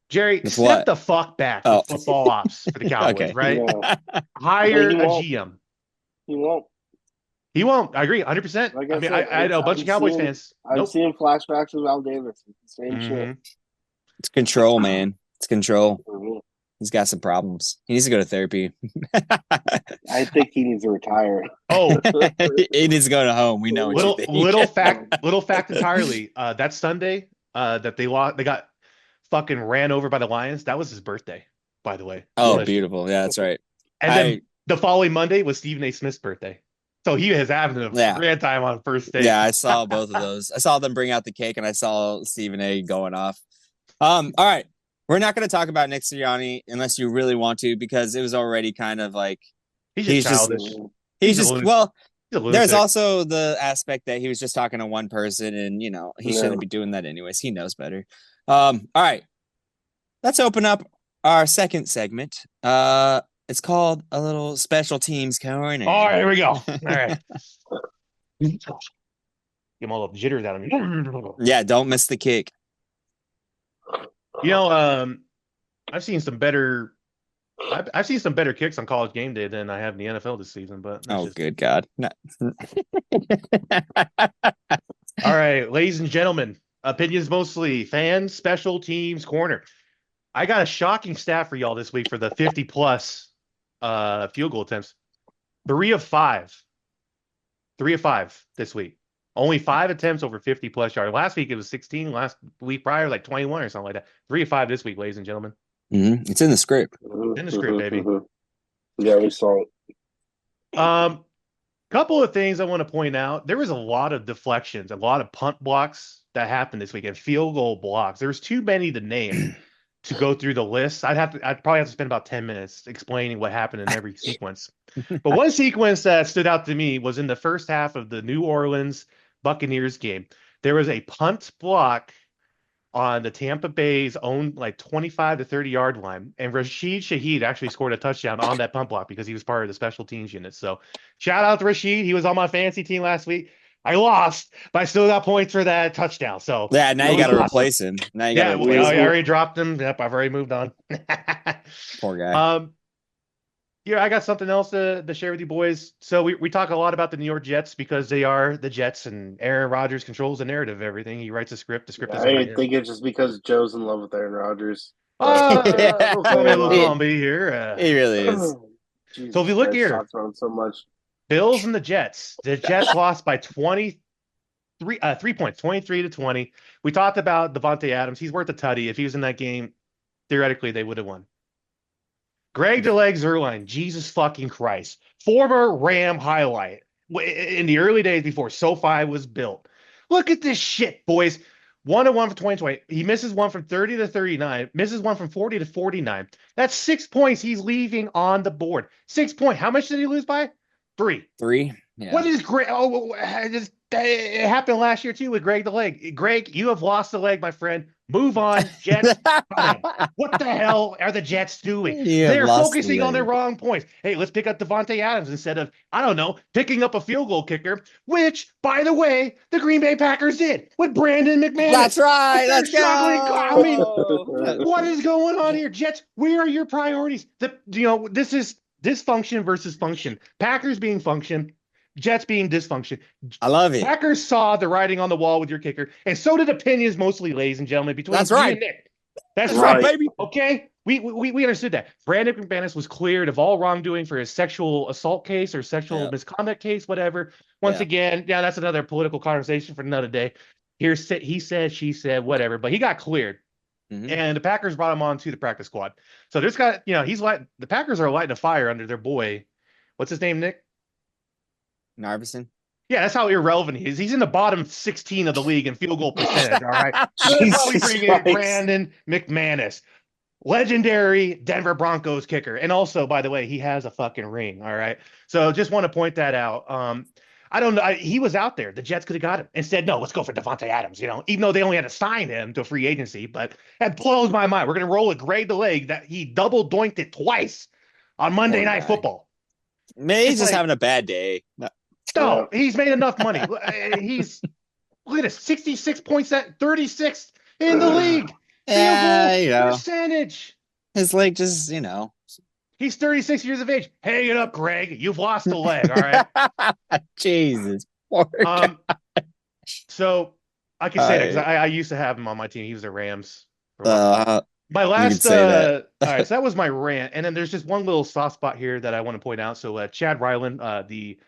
Jerry, step the fuck back with football ops for the Cowboys, right? Yeah. Hire a GM. He won't. He won't. I agree, 100%. Like I mean, I know a bunch of Cowboys fans. I'm seeing flashbacks of Al Davis. It's the same shit. It's control, man. It's control. He's got some problems. He needs to go to therapy. I think he needs to retire. Oh, he needs to go to home. We know. Little fact entirely. That Sunday, that they got fucking ran over by the Lions. That was his birthday, by the way. Oh, beautiful. Yeah, that's right. And then the following Monday was Stephen A. Smith's birthday. So he is having a grand time on first day. Yeah, I saw both of those. I saw them bring out the cake, and I saw Stephen A. going off. All right. We're not going to talk about Nick Sirianni unless you really want to, because it was already kind of like he's childish. There's also the aspect that he was just talking to one person, and you know he shouldn't be doing that anyways. He knows better. All right, let's open up our second segment. It's called a little special teams corner. All right, here we go. All right, get them all the jitters out of me. Yeah, don't miss the kick. You know, I've seen some better kicks on College Game Day than I have in the NFL this season. But good God! No. All right, ladies and gentlemen, opinions mostly, fans, special teams corner. I got a shocking stat for y'all this week for the 50+ field goal attempts. 3 of 5. 3 of 5 this week. Only 5 attempts over 50+ yards. Last week it was 16. Last week prior, like 21 or something like that. 3 of 5 this week, ladies and gentlemen. Mm-hmm. It's in the script. In the script, baby. Yeah, we saw it. Couple of things I want to point out. There was a lot of deflections, a lot of punt blocks that happened this week, and field goal blocks. There's too many to name to go through the list. I'd probably have to spend about 10 minutes explaining what happened in every sequence. But one sequence that stood out to me was in the first half of the New Orleans Buccaneers game. There was a punt block on the Tampa Bay's own like 25 to 30 yard line, and Rashid Shaheed actually scored a touchdown on that punt block because he was part of the special teams unit. So shout out to Rashid. He was on my fantasy team last week. I lost, but I still got points for that touchdown. So yeah, now you got to replace him. Now you got to replace him. I already dropped him. Yep, I've already moved on. Poor guy. Yeah, I got something else to share with you boys. So we talk a lot about the New York Jets because they are the Jets, and Aaron Rodgers controls the narrative of everything. He writes a script. The script is I think it's just because Joe's in love with Aaron Rodgers. We'll be here. He really is. Jesus, so if you look here, talks about him so much. Bills and the Jets. The Jets lost by 20 3 points, 23-20. We talked about Davante Adams. He's worth a tutty. If he was in that game, theoretically, they would have won. Greg the Leg Zerline, Jesus fucking Christ. Former Ram highlight in the early days before SoFi was built. Look at this shit, boys. 1-1 for 2020. He misses one from 30 to 39, misses one from 40 to 49. That's 6 points he's leaving on the board. 6 points. How much did he lose by? 3. 3. Yeah. What is Greg? Oh, it happened last year too with Greg the Leg. Greg, you have lost the leg, my friend. Move on, Jets. What the hell are the Jets doing? They're focusing on the wrong points. Hey, let's pick up Davante Adams instead of, I don't know, picking up a field goal kicker, which, by the way, the Green Bay Packers did with Brandon McManus. That's right. Let's go. I mean, what is going on here? Jets, where are your priorities? This is dysfunction versus function. Packers being function, Jets being dysfunction. I love it. Packers saw the writing on the wall with your kicker, and so did opinions, mostly, ladies and gentlemen, between That's me right. and Nick. That's right, right, baby. Okay, we understood that. Brandon McManus was cleared of all wrongdoing for his sexual assault case or sexual misconduct case, whatever. Once again, that's another political conversation for another day. He said, she said, whatever, but he got cleared. Mm-hmm. And the Packers brought him on to the practice squad. So this guy, the Packers are lighting a fire under their boy. What's his name, Nick? Narvison. Yeah, that's how irrelevant he is. He's in the bottom 16 of the league in field goal percentage. All right. That's why we bring in Brandon McManus, legendary Denver Broncos kicker. And also, by the way, he has a fucking ring. All right. So just want to point that out. I don't know. He was out there. The Jets could have got him and said, no, let's go for Davante Adams, even though they only had to sign him to a free agency. But that blows my mind. We're going to roll a Greg the Leg that he double doinked it twice on Monday Night Football. Maybe he's just having a bad day. No, he's made enough money. Look at this, 66 points at 36th in the league. Percentage. His leg just, He's 36 years of age. Hang it up, Greg. You've lost a leg, all right? Jesus. Poor guy. So I can say that because I used to have him on my team. He was the Rams. My last, all right, so that was my rant. And then there's just one little soft spot here that I want to point out. So Chad Ryland, the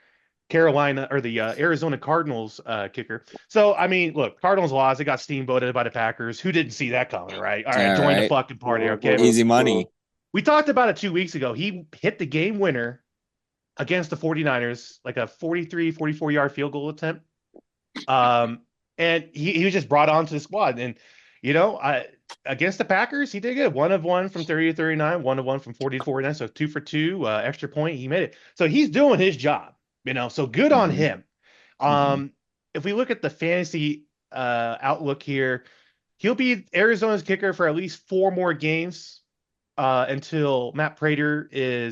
Arizona Cardinals kicker. So, I mean, look, Cardinals lost. They got steamboated by the Packers. Who didn't see that coming, right? All right, join the fucking party, okay? Easy money. We talked about it 2 weeks ago. He hit the game winner against the 49ers, like a 43, 44-yard field goal attempt. And he was just brought onto the squad. And, against the Packers, he did good. 1 of 1 from 30 to 39, 1 of 1 from 40 to 49. So 2 for 2, extra point. He made it. So he's doing his job. So good on him. If we look at the fantasy outlook here, he'll be Arizona's kicker for at least 4 more games until Matt Prater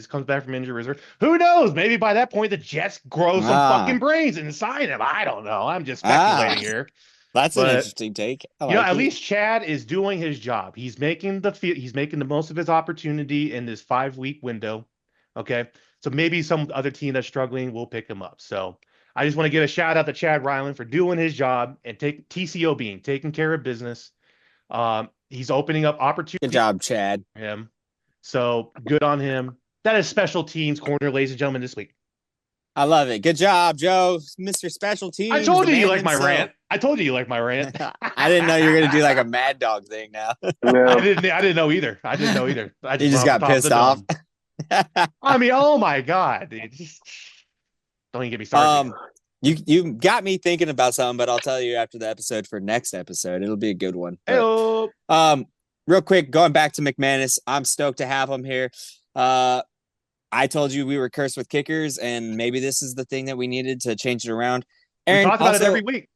comes back from injury reserve. Who knows? Maybe by that point the Jets grow some fucking brains and sign him. I don't know. I'm just speculating here. That's an interesting take. At least Chad is doing his job. He's making the most of his opportunity in this 5-week window. Okay. So maybe some other team that's struggling will pick him up. So I just want to give a shout out to Chad Ryland for doing his job and taking care of business. He's opening up opportunities. Good job, Chad. Him. So good on him. That is special teams corner, ladies and gentlemen, this week. I love it. Good job, Joe, Mr. Special Teams. I told you like my rant. I I didn't know you were gonna do like a Mad Dog thing now. I didn't know either. You just got pissed off. I mean, oh my God, dude. Don't even get me started. You got me thinking about something, but I'll tell you after the episode for next episode. It'll be a good one. But, real quick, going back to McManus, I'm stoked to have him here. I told you we were cursed with kickers, and maybe this is the thing that we needed to change it around. Aaron, we talk about it every week.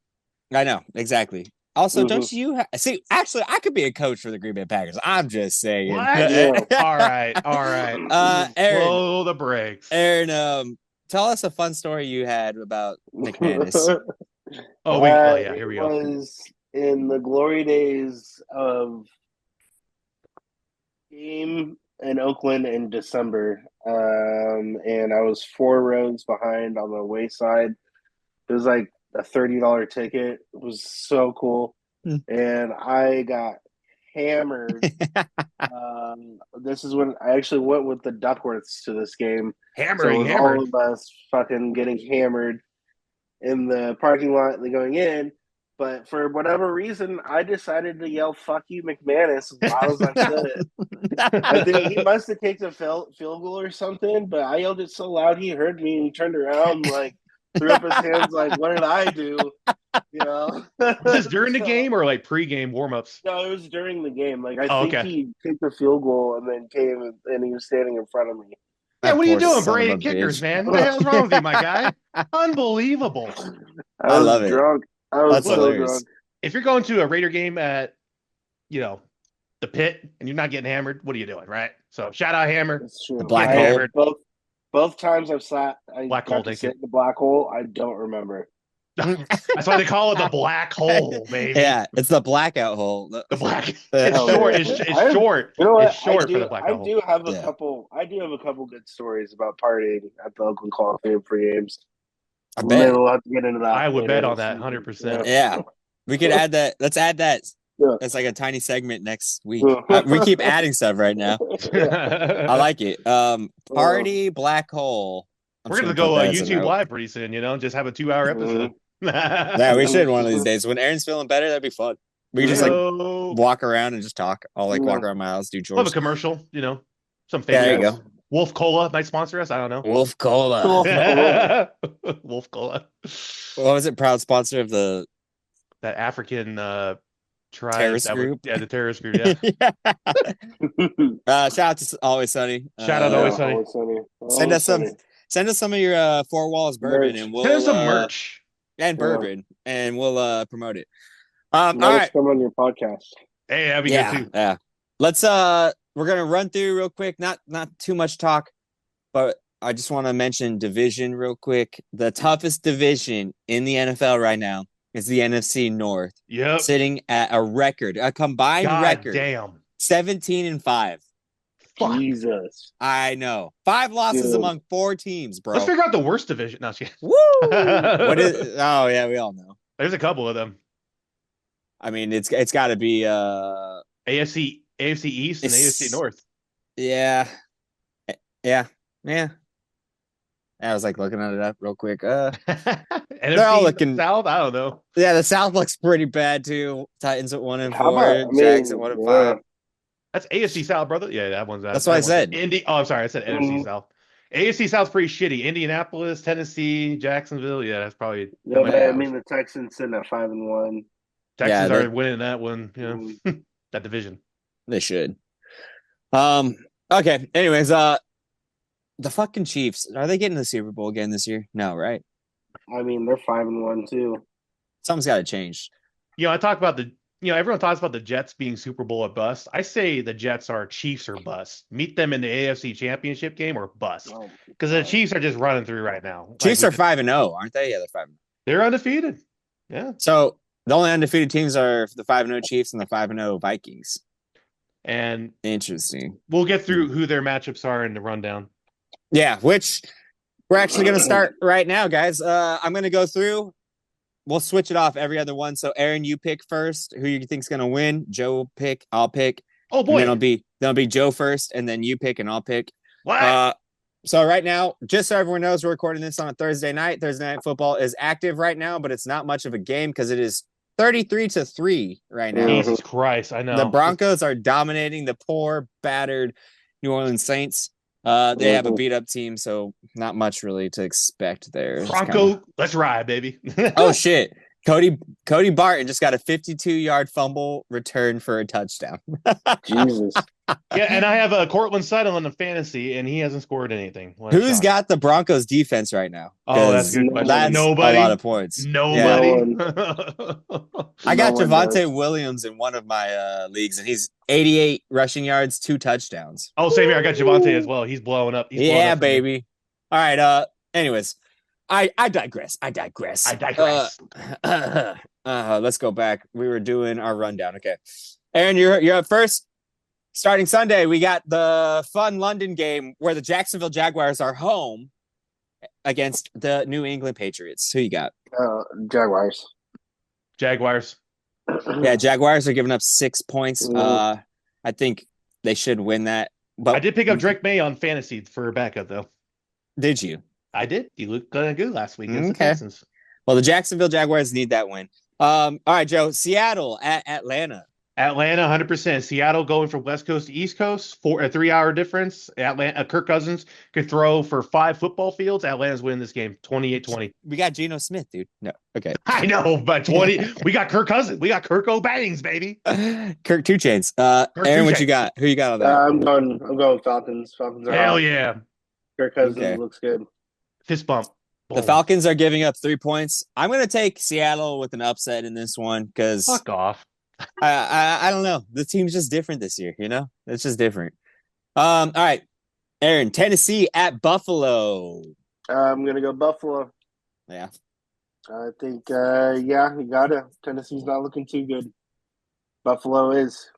I know, exactly. Also, don't you see? Actually, I could be a coach for the Green Bay Packers. I'm just saying. All right. Aaron, blow the brakes. Aaron, tell us a fun story you had about McManus. Here we go. It was in the glory days of game in Oakland in December, and I was 4 rows behind on the wayside. It was like a $30 ticket. It was so cool, and I got hammered. This is when I actually went with the Duckworths to this game. Hammered. All of us fucking getting hammered, in the parking lot going in. But for whatever reason, I decided to yell "fuck you, McManus" as loud as I could. I think he must have kicked a field goal or something, but I yelled it so loud he heard me and he turned around like threw up his hands like, "What did I do?" You know. Was this during the game or like pre-game warm-ups? No, it was during the game. Like I think okay. he kicked a field goal and then came and he was standing in front of me. Yeah, what are you doing, Son of Brady a Kickers, bitch. man? What the hell's wrong with you, my guy? Unbelievable. I was love it. drunk. I was That's so hilarious. drunk. If you're going to a Raider game at, the pit and you're not getting hammered, what are you doing, right? So shout out Hammer. It's true. The black I- hole. Both times I've sat, I Black got hole, to thank sit you. in the black hole. I don't remember. That's why they call it the black hole, baby. Yeah, it's the blackout hole. The black. It's hell short. yeah. It's short. You know what? It's short for the black I hole. do have a Yeah. couple. I do have a couple good stories about partying at the Oakland Call of Fame for games. I Maybe bet. we'll have to get into that. I would later bet on this that season. 100%. Yeah. We could add that. Let's add that. Yeah. That's like a tiny segment next week. Yeah. We keep adding stuff right now. I like it. Party black hole. I'm We're just gonna put go that as a YouTube note. live pretty soon. Just have a 2-hour episode. Yeah, we should one of these days. When Aaron's feeling better, that'd be fun. We can just like Yo. walk around and just talk. I'll like walk Yeah. around my house, do We'll have a chores. commercial. Some Yeah, there you favorites. go. Wolf Cola might sponsor us. I don't know. Wolf Cola. Wolf Cola. What was it? Proud sponsor of the That African tribe. Terrorist that was- group? Yeah, the terrorist group. Yeah. Shout out to Always Sunny. Shout out to Always Sunny. Send us some of your Four Walls bourbon, Merch. and we'll Send us some merch. and Yeah. bourbon, and we'll promote it. All Let us right, come on your podcast. Hey, that'd be yeah, good too. yeah. Let's we're gonna run through real quick. Not too much talk, but I just want to mention division real quick. The toughest division in the NFL right now is the NFC North, Yep. sitting at a combined God record damn. 17-5. Fuck. Jesus. I know. 5 losses Dude. among 4 teams, bro. Let's figure out the worst division. No, shit. Woo! What is? Oh yeah, we all know. There's a couple of them. I mean, it's got to be AFC East and It's- AFC North. yeah. I was like looking at it up real quick. NFC all looking- South. I don't know. Yeah, the South looks pretty bad too. Titans at 1-4, How about- I mean, Jags at 1-5. That's AFC South, brother. Yeah, that one's. That's what I said. Oh, I'm sorry. I said NFC Mhm. South. AFC South's pretty shitty. Indianapolis, Tennessee, Jacksonville. Yeah, that's probably. Yeah, that but I might- mean the Texans sitting at 5-1. Texans yeah, are winning that one. Mm. That division. They should. Okay. Anyways, the fucking Chiefs, are they getting the Super Bowl again this year? No, right? I mean they're 5-1 too. Something's got to change. I talk about everyone talks about the Jets being Super Bowl or bust. I say the Jets are Chiefs or bust. Meet them in the AFC Championship game or bust. Oh, Because the Chiefs are just running through right now. Chiefs Like, are 5-0, aren't they? Yeah, they're 5. They're undefeated. Yeah. So the only undefeated teams are the 5-0 Chiefs and the 5-0 Vikings. And Interesting. we'll get through who their matchups are in the rundown. Yeah, which we're actually going to start right now, guys. I'm going to go through. We'll switch it off every other one. So, Aaron, you pick first. Who you think's going to win? Joe pick. I'll pick. Oh And boy. then it'll be Joe first, and then you pick, and I'll pick. What? So right now, just so everyone knows, we're recording this on a Thursday night. Thursday Night Football is active right now, but it's not much of a game because it is 33-3 right now. Jesus Christ. I know. The Broncos are dominating the poor, battered New Orleans Saints. They have a beat up team, so not much really to expect there. It's Bronco, let's ride, baby. Oh shit. Cody Barton just got a 52-yard fumble return for a touchdown. Jesus. Yeah, and I have Cortland Sutton on the fantasy, and he hasn't scored anything. What a Who's shock. got the Broncos defense right now? Oh, that's a good 'Cause question. That's Nobody. a lot of points. Nobody. I got No one Javante does. Williams in one of my leagues, and he's 88 rushing yards, 2 touchdowns. Oh, same here. I got Javante as well. He's blowing up. He's blowing Yeah, up for me. baby. All right. Anyways, I digress. I digress. Let's go back. We were doing our rundown. Okay, Aaron, you're up first. Starting Sunday, we got the fun London game where the Jacksonville Jaguars are home against the New England Patriots. Who you got? Jaguars. Jaguars. Yeah, Jaguars are giving up 6 points. I think they should win that. But I did pick up Drake May on fantasy for backup, though. Did you? I did. He looked kind of good last week against the Okay. Texans. Well, the Jacksonville Jaguars need that win. All right, Joe. Seattle at Atlanta. Atlanta, 100%. Seattle going from West Coast to East Coast for a 3-hour difference. Atlanta, Kirk Cousins could throw for 5 football fields. Atlanta's winning this game 28-20. We got Geno Smith, dude. No, okay. I know, but 20. We got Kirk Cousins. We got Kirk O'Bangs, baby. Kirk Two Chains. Aaron, what you got? Who you got on that? I'm going Falcons. Falcons are Hell hot. yeah. Kirk Cousins Okay. looks good. Fist bump. The Falcons are giving up 3 points. I'm going to take Seattle with an upset in this one because Fuck off. I don't know. The team's just different this year, you know? It's just different. All right. Aaron, Tennessee at Buffalo. I'm going to go Buffalo. Yeah. I think, you got to. Tennessee's not looking too good. Buffalo is.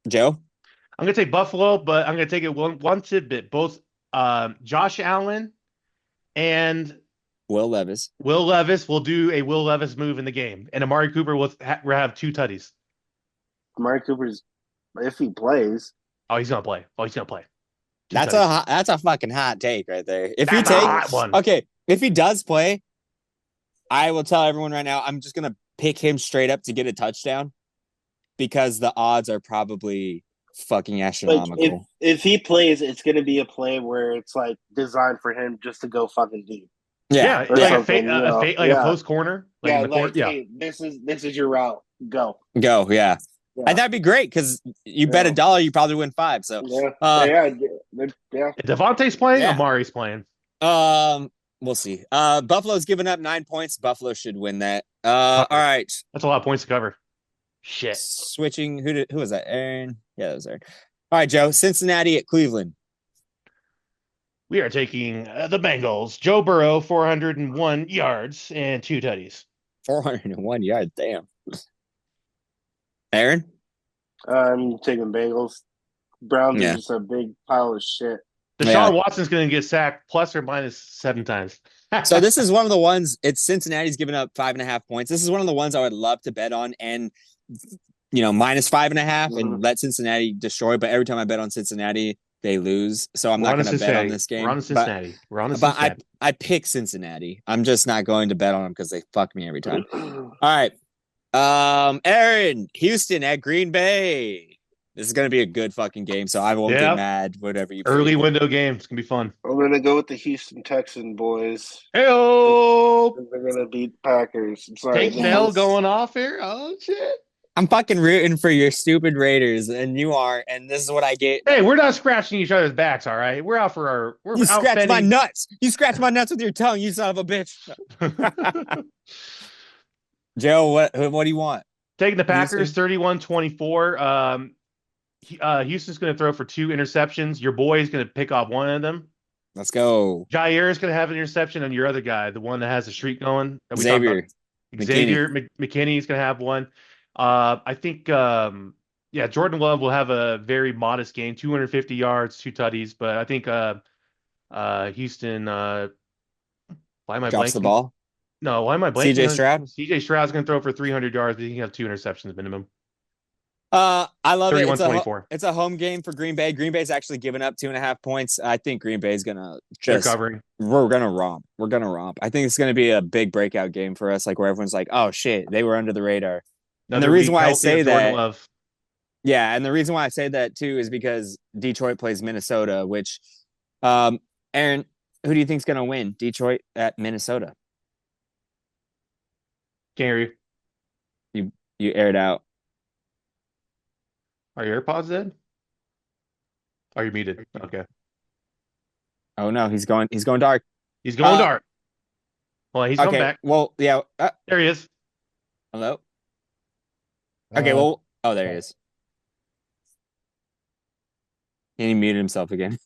Joe? I'm going to take Buffalo, but I'm going to take it one tidbit. Both Josh Allen and Will Levis. Will Levis will do a Will Levis move in the game, and Amari Cooper will have 2 tutties. Amari Cooper's, if he plays. Oh, he's gonna play. Two That's tutties. that's a fucking hot take right there. If That's he a takes hot one. Okay, if he does play, I will tell everyone right now, I'm just going to pick him straight up to get a touchdown because the odds are probably fucking astronomical. Like if he plays, it's going to be a play where it's like designed for him just to go fucking deep. Yeah, or like something, a post corner. Yeah, in the court. Yeah. hey, this is your route. Go. Go, yeah. Yeah. And that'd be great because you bet $1, you probably win 5. So, Yeah. If Davante's playing, Yeah. Amari's playing. we'll see. Buffalo's given up 9 points. Buffalo should win that. All right. That's a lot of points to cover. Shit. Switching. Who was that? Aaron. Yeah, that was Aaron. All right, Joe. Cincinnati at Cleveland. We are taking the Bengals. Joe Burrow, 401 yards and 2 tutties. 401 yards. Damn. Aaron. I'm taking Bengals. Browns Yeah. are just a big pile of shit. Deshaun Watson's going to get sacked plus or minus 7 times. So this is one of the ones. It's Cincinnati's given up 5.5 points. This is one of the ones I would love to bet on, and minus 5.5 and let Cincinnati destroy. But every time I bet on Cincinnati, they lose. So I'm not going to bet on this game. We're on Cincinnati. But I pick Cincinnati. I'm just not going to bet on them because they fuck me every time. All right. Aaron, Houston at Green Bay. This is going to be a good fucking game, so I won't get mad, whatever you Early pick. window game. It's going to be fun. I'm going to go with the Houston Texan boys. Hey-o! They're going to beat Packers. I'm sorry. Take Nell going off here. Oh, shit. I'm fucking rooting for your stupid Raiders, and you are, and this is what I get. Hey, we're not scratching each other's backs, all right? We're out for our... You scratch my nuts. You scratch my nuts with your tongue, you son of a bitch. Joe, what do you want? Taking the Packers, 31-24. Houston's going to throw for 2 interceptions. Your boy is going to pick off one of them. Let's go. Jair is going to have an interception, and your other guy, the one that has the streak going. Xavier McKinney is going to have one. I think, Jordan Love will have a very modest game, 250 yards, 2 tutties. But I think Houston. Why am I drops blanking? the ball? No, why am I blanking? CJ Stroud? CJ Stroud's going to throw for 300 yards, but he can have 2 interceptions minimum. I love it. 31-24. It's a home game for Green Bay. Green Bay's actually given up 2.5 points. I think Green Bay's gonna They're covering. We're gonna romp. I think it's gonna be a big breakout game for us, like where everyone's like, "Oh shit, they were under the radar." And the reason why I say that, yeah, and the reason why I say that too is because Detroit plays Minnesota, which, Aaron, who do you think's gonna win? Detroit at Minnesota? Can't hear you. You aired out. Are your AirPods dead? Are you muted? Okay. Oh no, he's going dark. He's going dark. Well, he's coming back. Well, yeah. There he is. Hello. Okay. Well. Oh, there he is. And he muted himself again.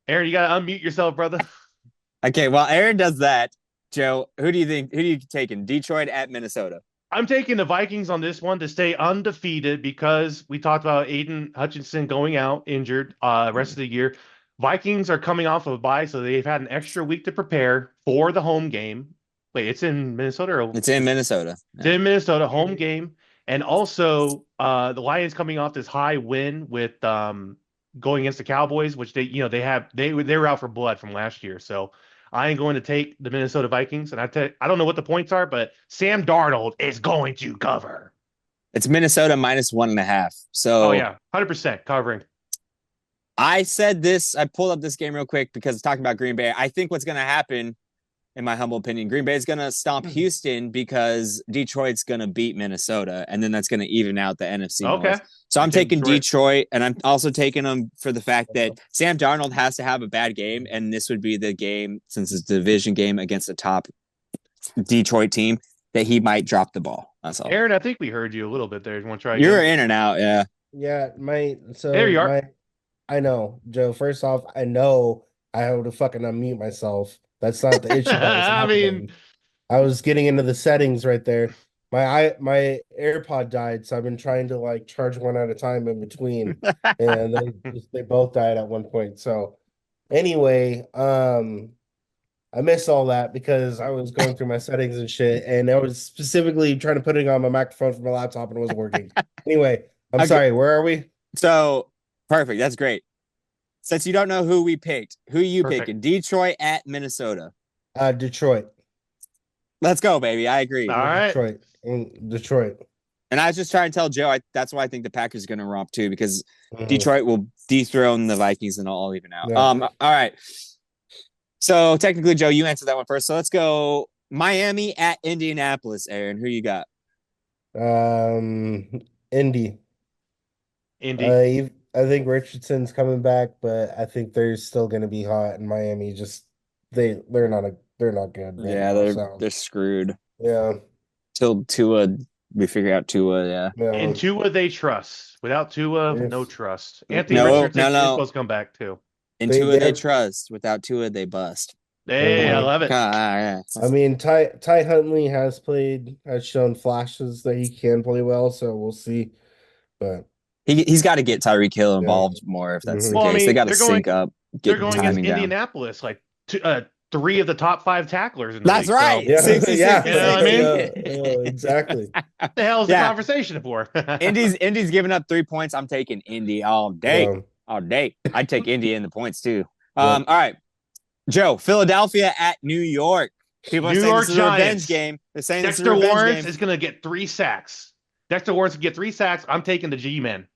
Aaron, you gotta unmute yourself, brother. Okay. Well, Aaron does that. Joe, who do you think? Who do you taking? Detroit at Minnesota. I'm taking the Vikings on this one to stay undefeated because we talked about Aiden Hutchinson going out injured rest of the year. Vikings are coming off of a bye, so they've had an extra week to prepare for the home game. Wait, it's in Minnesota? It's in Minnesota. It's in Minnesota, home game. And also the Lions coming off this high win with going against the Cowboys, which they were out for blood from last year. So I ain't going to take the Minnesota Vikings. And I don't know what the points are, but Sam Darnold is going to cover. It's Minnesota minus 1.5. So, oh, yeah, 100% covering. I said this. I pulled up this game real quick because it's talking about Green Bay. I think what's going to happen, in my humble opinion, Green Bay is going to stomp Houston because Detroit's going to beat Minnesota, and then that's going to even out the NFC North. So I'm taking Detroit, and I'm also taking them for the fact that Sam Darnold has to have a bad game, and this would be the game, since it's a division game against the top Detroit team, that he might drop the ball. That's all. Aaron, I think we heard you a little bit there. You want to try? You're in and out, yeah. Yeah, there you are. I know, Joe. First off, I know I have to fucking unmute myself. That's not the issue. I mean, I was getting into the settings right there. My AirPod died, so I've been trying to like charge one at a time in between, and they both died at one point. So anyway, I missed all that because I was going through my settings and shit, and I was specifically trying to put it on my microphone from my laptop, and it wasn't working. Anyway, I'm sorry. Where are we? So perfect. That's great. Since you don't know who we picked, who are you picking? Detroit at Minnesota. Detroit. Let's go, baby. I agree. All right. Detroit. And I was just trying to tell Joe, that's why I think the Packers are going to romp too, because Detroit will dethrone the Vikings and all even out. Yeah. All right. So technically, Joe, you answered that one first. So let's go Miami at Indianapolis. Aaron, who you got? Indy. I think Richardson's coming back, but I think they're still going to be hot in Miami. Just they're not good. Yeah, they're screwed. Yeah. Till Tua, we figure out Tua. Yeah. In Tua, they trust. Without Tua, no trust. Anthony Richardson is supposed to come back too. In Tua, they trust. Without Tua, they bust. Hey, I love it. Yeah. I mean, Ty Huntley has shown flashes that he can play well, so we'll see. But he's got to get Tyreek Hill involved more if that's the case. I mean, they got to sync up. They're going against Indianapolis, like 3 of the top 5 tacklers in the That's league, right. So. Yeah. You know what I mean? Exactly. What the hell is the conversation for? Indy's giving up 3 points. I'm taking Indy all day. All day. I'd take Indy in the points too. All right. Joe, Philadelphia at New York. People are saying this is a revenge game. They're saying Dexter Lawrence is going to get 3 sacks. Dexter Lawrence can get 3 sacks. I'm taking the G-men.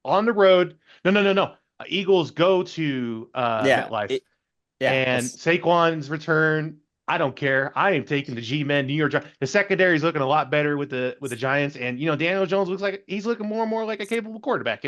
On the road. No. Eagles go to MetLife. And Saquon's return, I don't care. I am taking the G-men. New York Giants. The secondary is looking a lot better with the Giants. And, Daniel Jones looks like he's looking more and more like a capable quarterback,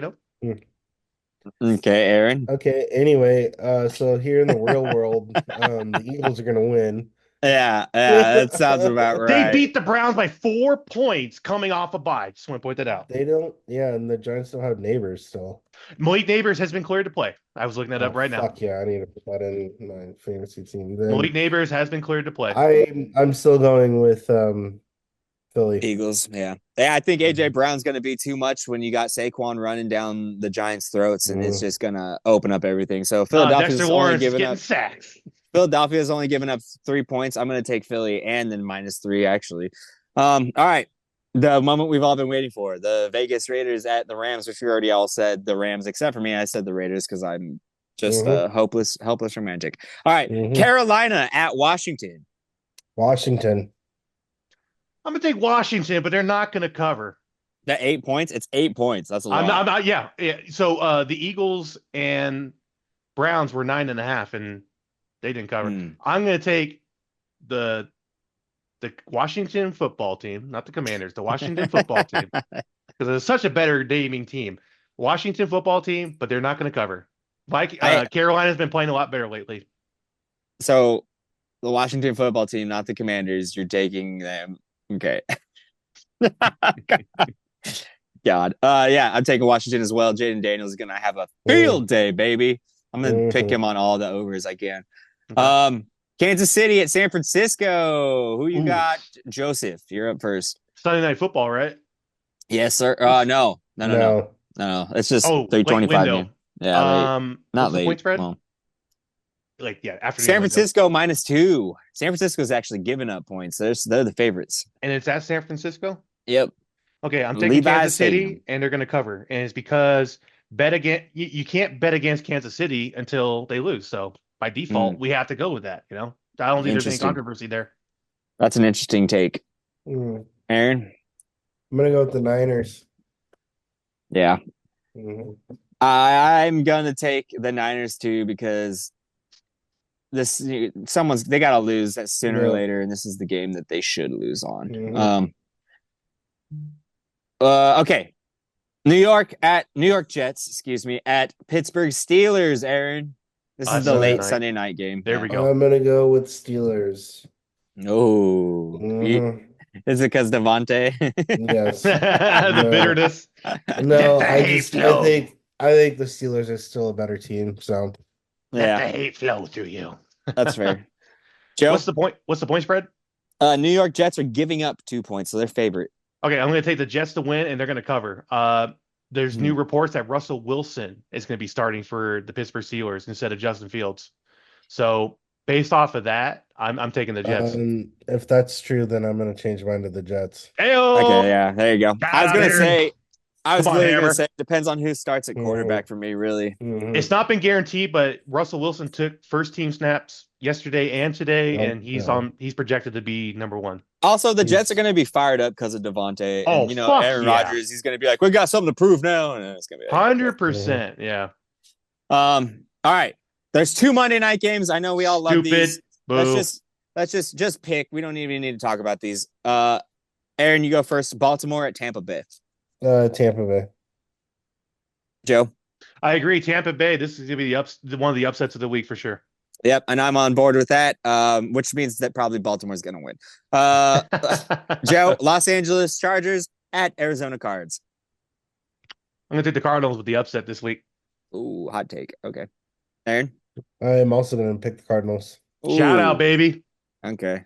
Okay, Aaron. Okay, anyway, so here in the real world, the Eagles are going to win. Yeah, that sounds about right. They beat the Browns by 4 points coming off a bye. Just want to point that out. They don't, and the Giants don't have Neighbors still. Malik Neighbors has been cleared to play. I was looking that up right now. Fuck yeah, I need to put that in my fantasy team. Then Malik Neighbors has been cleared to play. I'm still going with Philly. Eagles, yeah. I think AJ Brown's going to be too much when you got Saquon running down the Giants' throats, and it's just going to open up everything. So Philadelphia's only giving up sacks. Philadelphia's only given up 3 points. I'm going to take Philly and then -3 actually. All right. The moment we've all been waiting for, the Vegas Raiders at the Rams, which we already all said the Rams, except for me. I said the Raiders because I'm just hopeless romantic. All right. Carolina at Washington. Washington. I'm going to take Washington, but they're not going to cover. The 8 points? It's 8 points. That's a lot. I'm not, yeah. So the Eagles and Browns were 9.5, and they didn't cover. I'm going to take the Washington football team, not the Commanders, the Washington football team, because it's such a better naming team. Washington football team, but they're not going to cover. Carolina's been playing a lot better lately. So the Washington football team, not the Commanders, you're taking them. Okay. God. I'm taking Washington as well. Jaden Daniels is going to have a field day, baby. I'm going to pick him on all the overs I can. Kansas City at San Francisco. Who you got? Joseph, you're up first. Sunday Night Football, right? Yes, sir. No. It's just 325. Yeah. Not late. Point spread? Well, after San Francisco -2. San Francisco's actually giving up points. They're the favorites. And it's at San Francisco? Yep. Okay, I'm taking Kansas City, and they're going to cover. And it's because you can't bet against Kansas City until they lose. So by default, we have to go with that. I don't think there's any Interesting. controversy there. That's an interesting take. I'm Aaron? gonna go with the Niners. Yeah. Mhm. I'm gonna take the Niners too because they got to lose that sooner or Yeah. later, and this is the game that they should lose on. Mhm. Okay, New York Jets, at Pittsburgh Steelers. Aaron, this is That's the Sunday late night. Sunday night game. There we go. I'm gonna go with Steelers. Oh, Mhm. is it because Davante? Yes. The No. bitterness. No, Let the I hate just flow. I think the Steelers are still a better team. So Let Yeah, the hate flow through you. that's fair. Joe, What's the point? What's the point spread? New York Jets are giving up 2 points, so they're favorite. Okay, I'm going to take the Jets to win, and they're going to cover. There's Hmm. new reports that Russell Wilson is going to be starting for the Pittsburgh Steelers instead of Justin Fields. So based off of that, I'm taking the Jets. if that's true, then I'm gonna change mine to the Jets. Heyo! Okay, yeah, there you go. I was gonna say, Come on, Hammer. depends on who starts at quarterback for me, really. Mhm. It's not been guaranteed, but Russell Wilson took first team snaps yesterday and today, Oh, and he's yeah. He's projected to be number one. Also, the Jets are going to be fired up because of Davante. Oh, and, fuck Aaron yeah. Rodgers, he's going to be like, we got something to prove now. And it's going to be like, 100%. Yeah. all right. There's 2 Monday night games. I know we all love Stupid. these. Boo. Let's just pick. We don't even need to talk about these. Aaron, you go first. Baltimore at Tampa Bay. Tampa Bay. Joe? I agree. Tampa Bay. This is going to be one of the upsets of the week for sure. Yep, and I'm on board with that, which means that probably Baltimore's going to win. Joe, Los Angeles Chargers at Arizona Cards. I'm going to take the Cardinals with the upset this week. Ooh, hot take. Okay. Aaron? I'm also gonna pick the Cardinals. Shout Ooh, out, baby. Okay.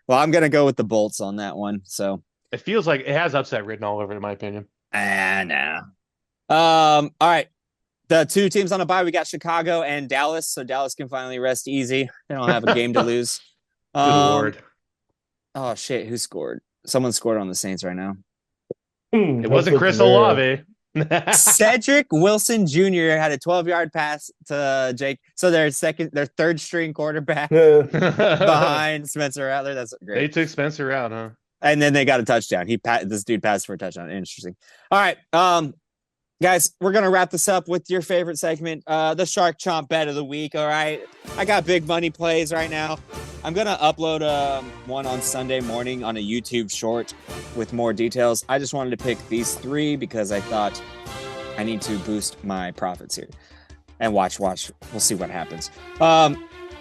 Well, I'm going to go with the Bolts on that one, so. It feels like it has upset written all over it, in my opinion. No. All right. The 2 teams on a bye, we got Chicago and Dallas, so Dallas can finally rest easy. They don't have a game to lose. Good Lord. Oh, shit. Who scored? Someone scored on the Saints right now. It wasn't Chris Olave. Cedric Wilson Jr. had a 12-yard pass to Jake. So their third string quarterback behind Spencer Rattler. That's They great. took Spencer out, huh? And then they got a touchdown. This dude passed for a touchdown. Interesting. All right. Guys, we're going to wrap this up with your favorite segment, the Shark Chomp Bet of the week. All right. I got big money plays right now. I'm going to upload one on Sunday morning on a YouTube short with more details. I just wanted to pick these 3 because I thought I need to boost my profits here. And watch. We'll see what happens.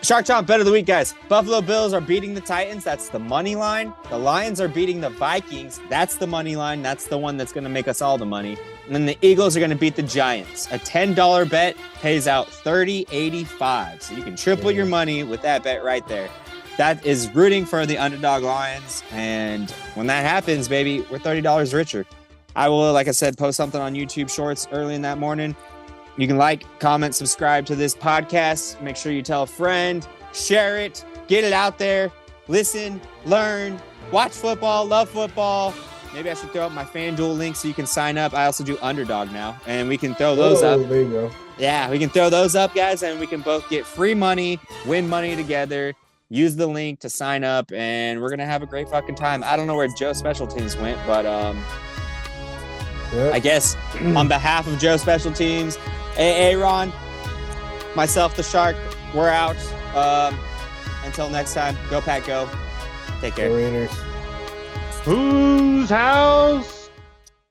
Shark Chomp Bet of the week, guys. Buffalo Bills are beating the Titans. That's the money line. The Lions are beating the Vikings. That's the money line. That's the one that's going to make us all the money. And then the Eagles are going to beat the Giants. A $10 bet pays out $30.85. So you can triple your money with that bet right there. That is rooting for the underdog Lions. And when that happens, baby, we're $30 richer. I will, like I said, post something on YouTube Shorts early in that morning. You can like, comment, subscribe to this podcast. Make sure you tell a friend, share it, get it out there, listen, learn, watch football, love football. Maybe I should throw up my FanDuel link so you can sign up. I also do Underdog now, and we can throw those up. There you go. Yeah, we can throw those up, guys, and we can both get free money, win money together. Use the link to sign up, and we're going to have a great fucking time. I don't know where Joe Special Teams went, but I guess on behalf of Joe Special Teams, Aaron, myself, the Shark, we're out. Until next time, go Pack, go. Take care. Raiders. Whose house?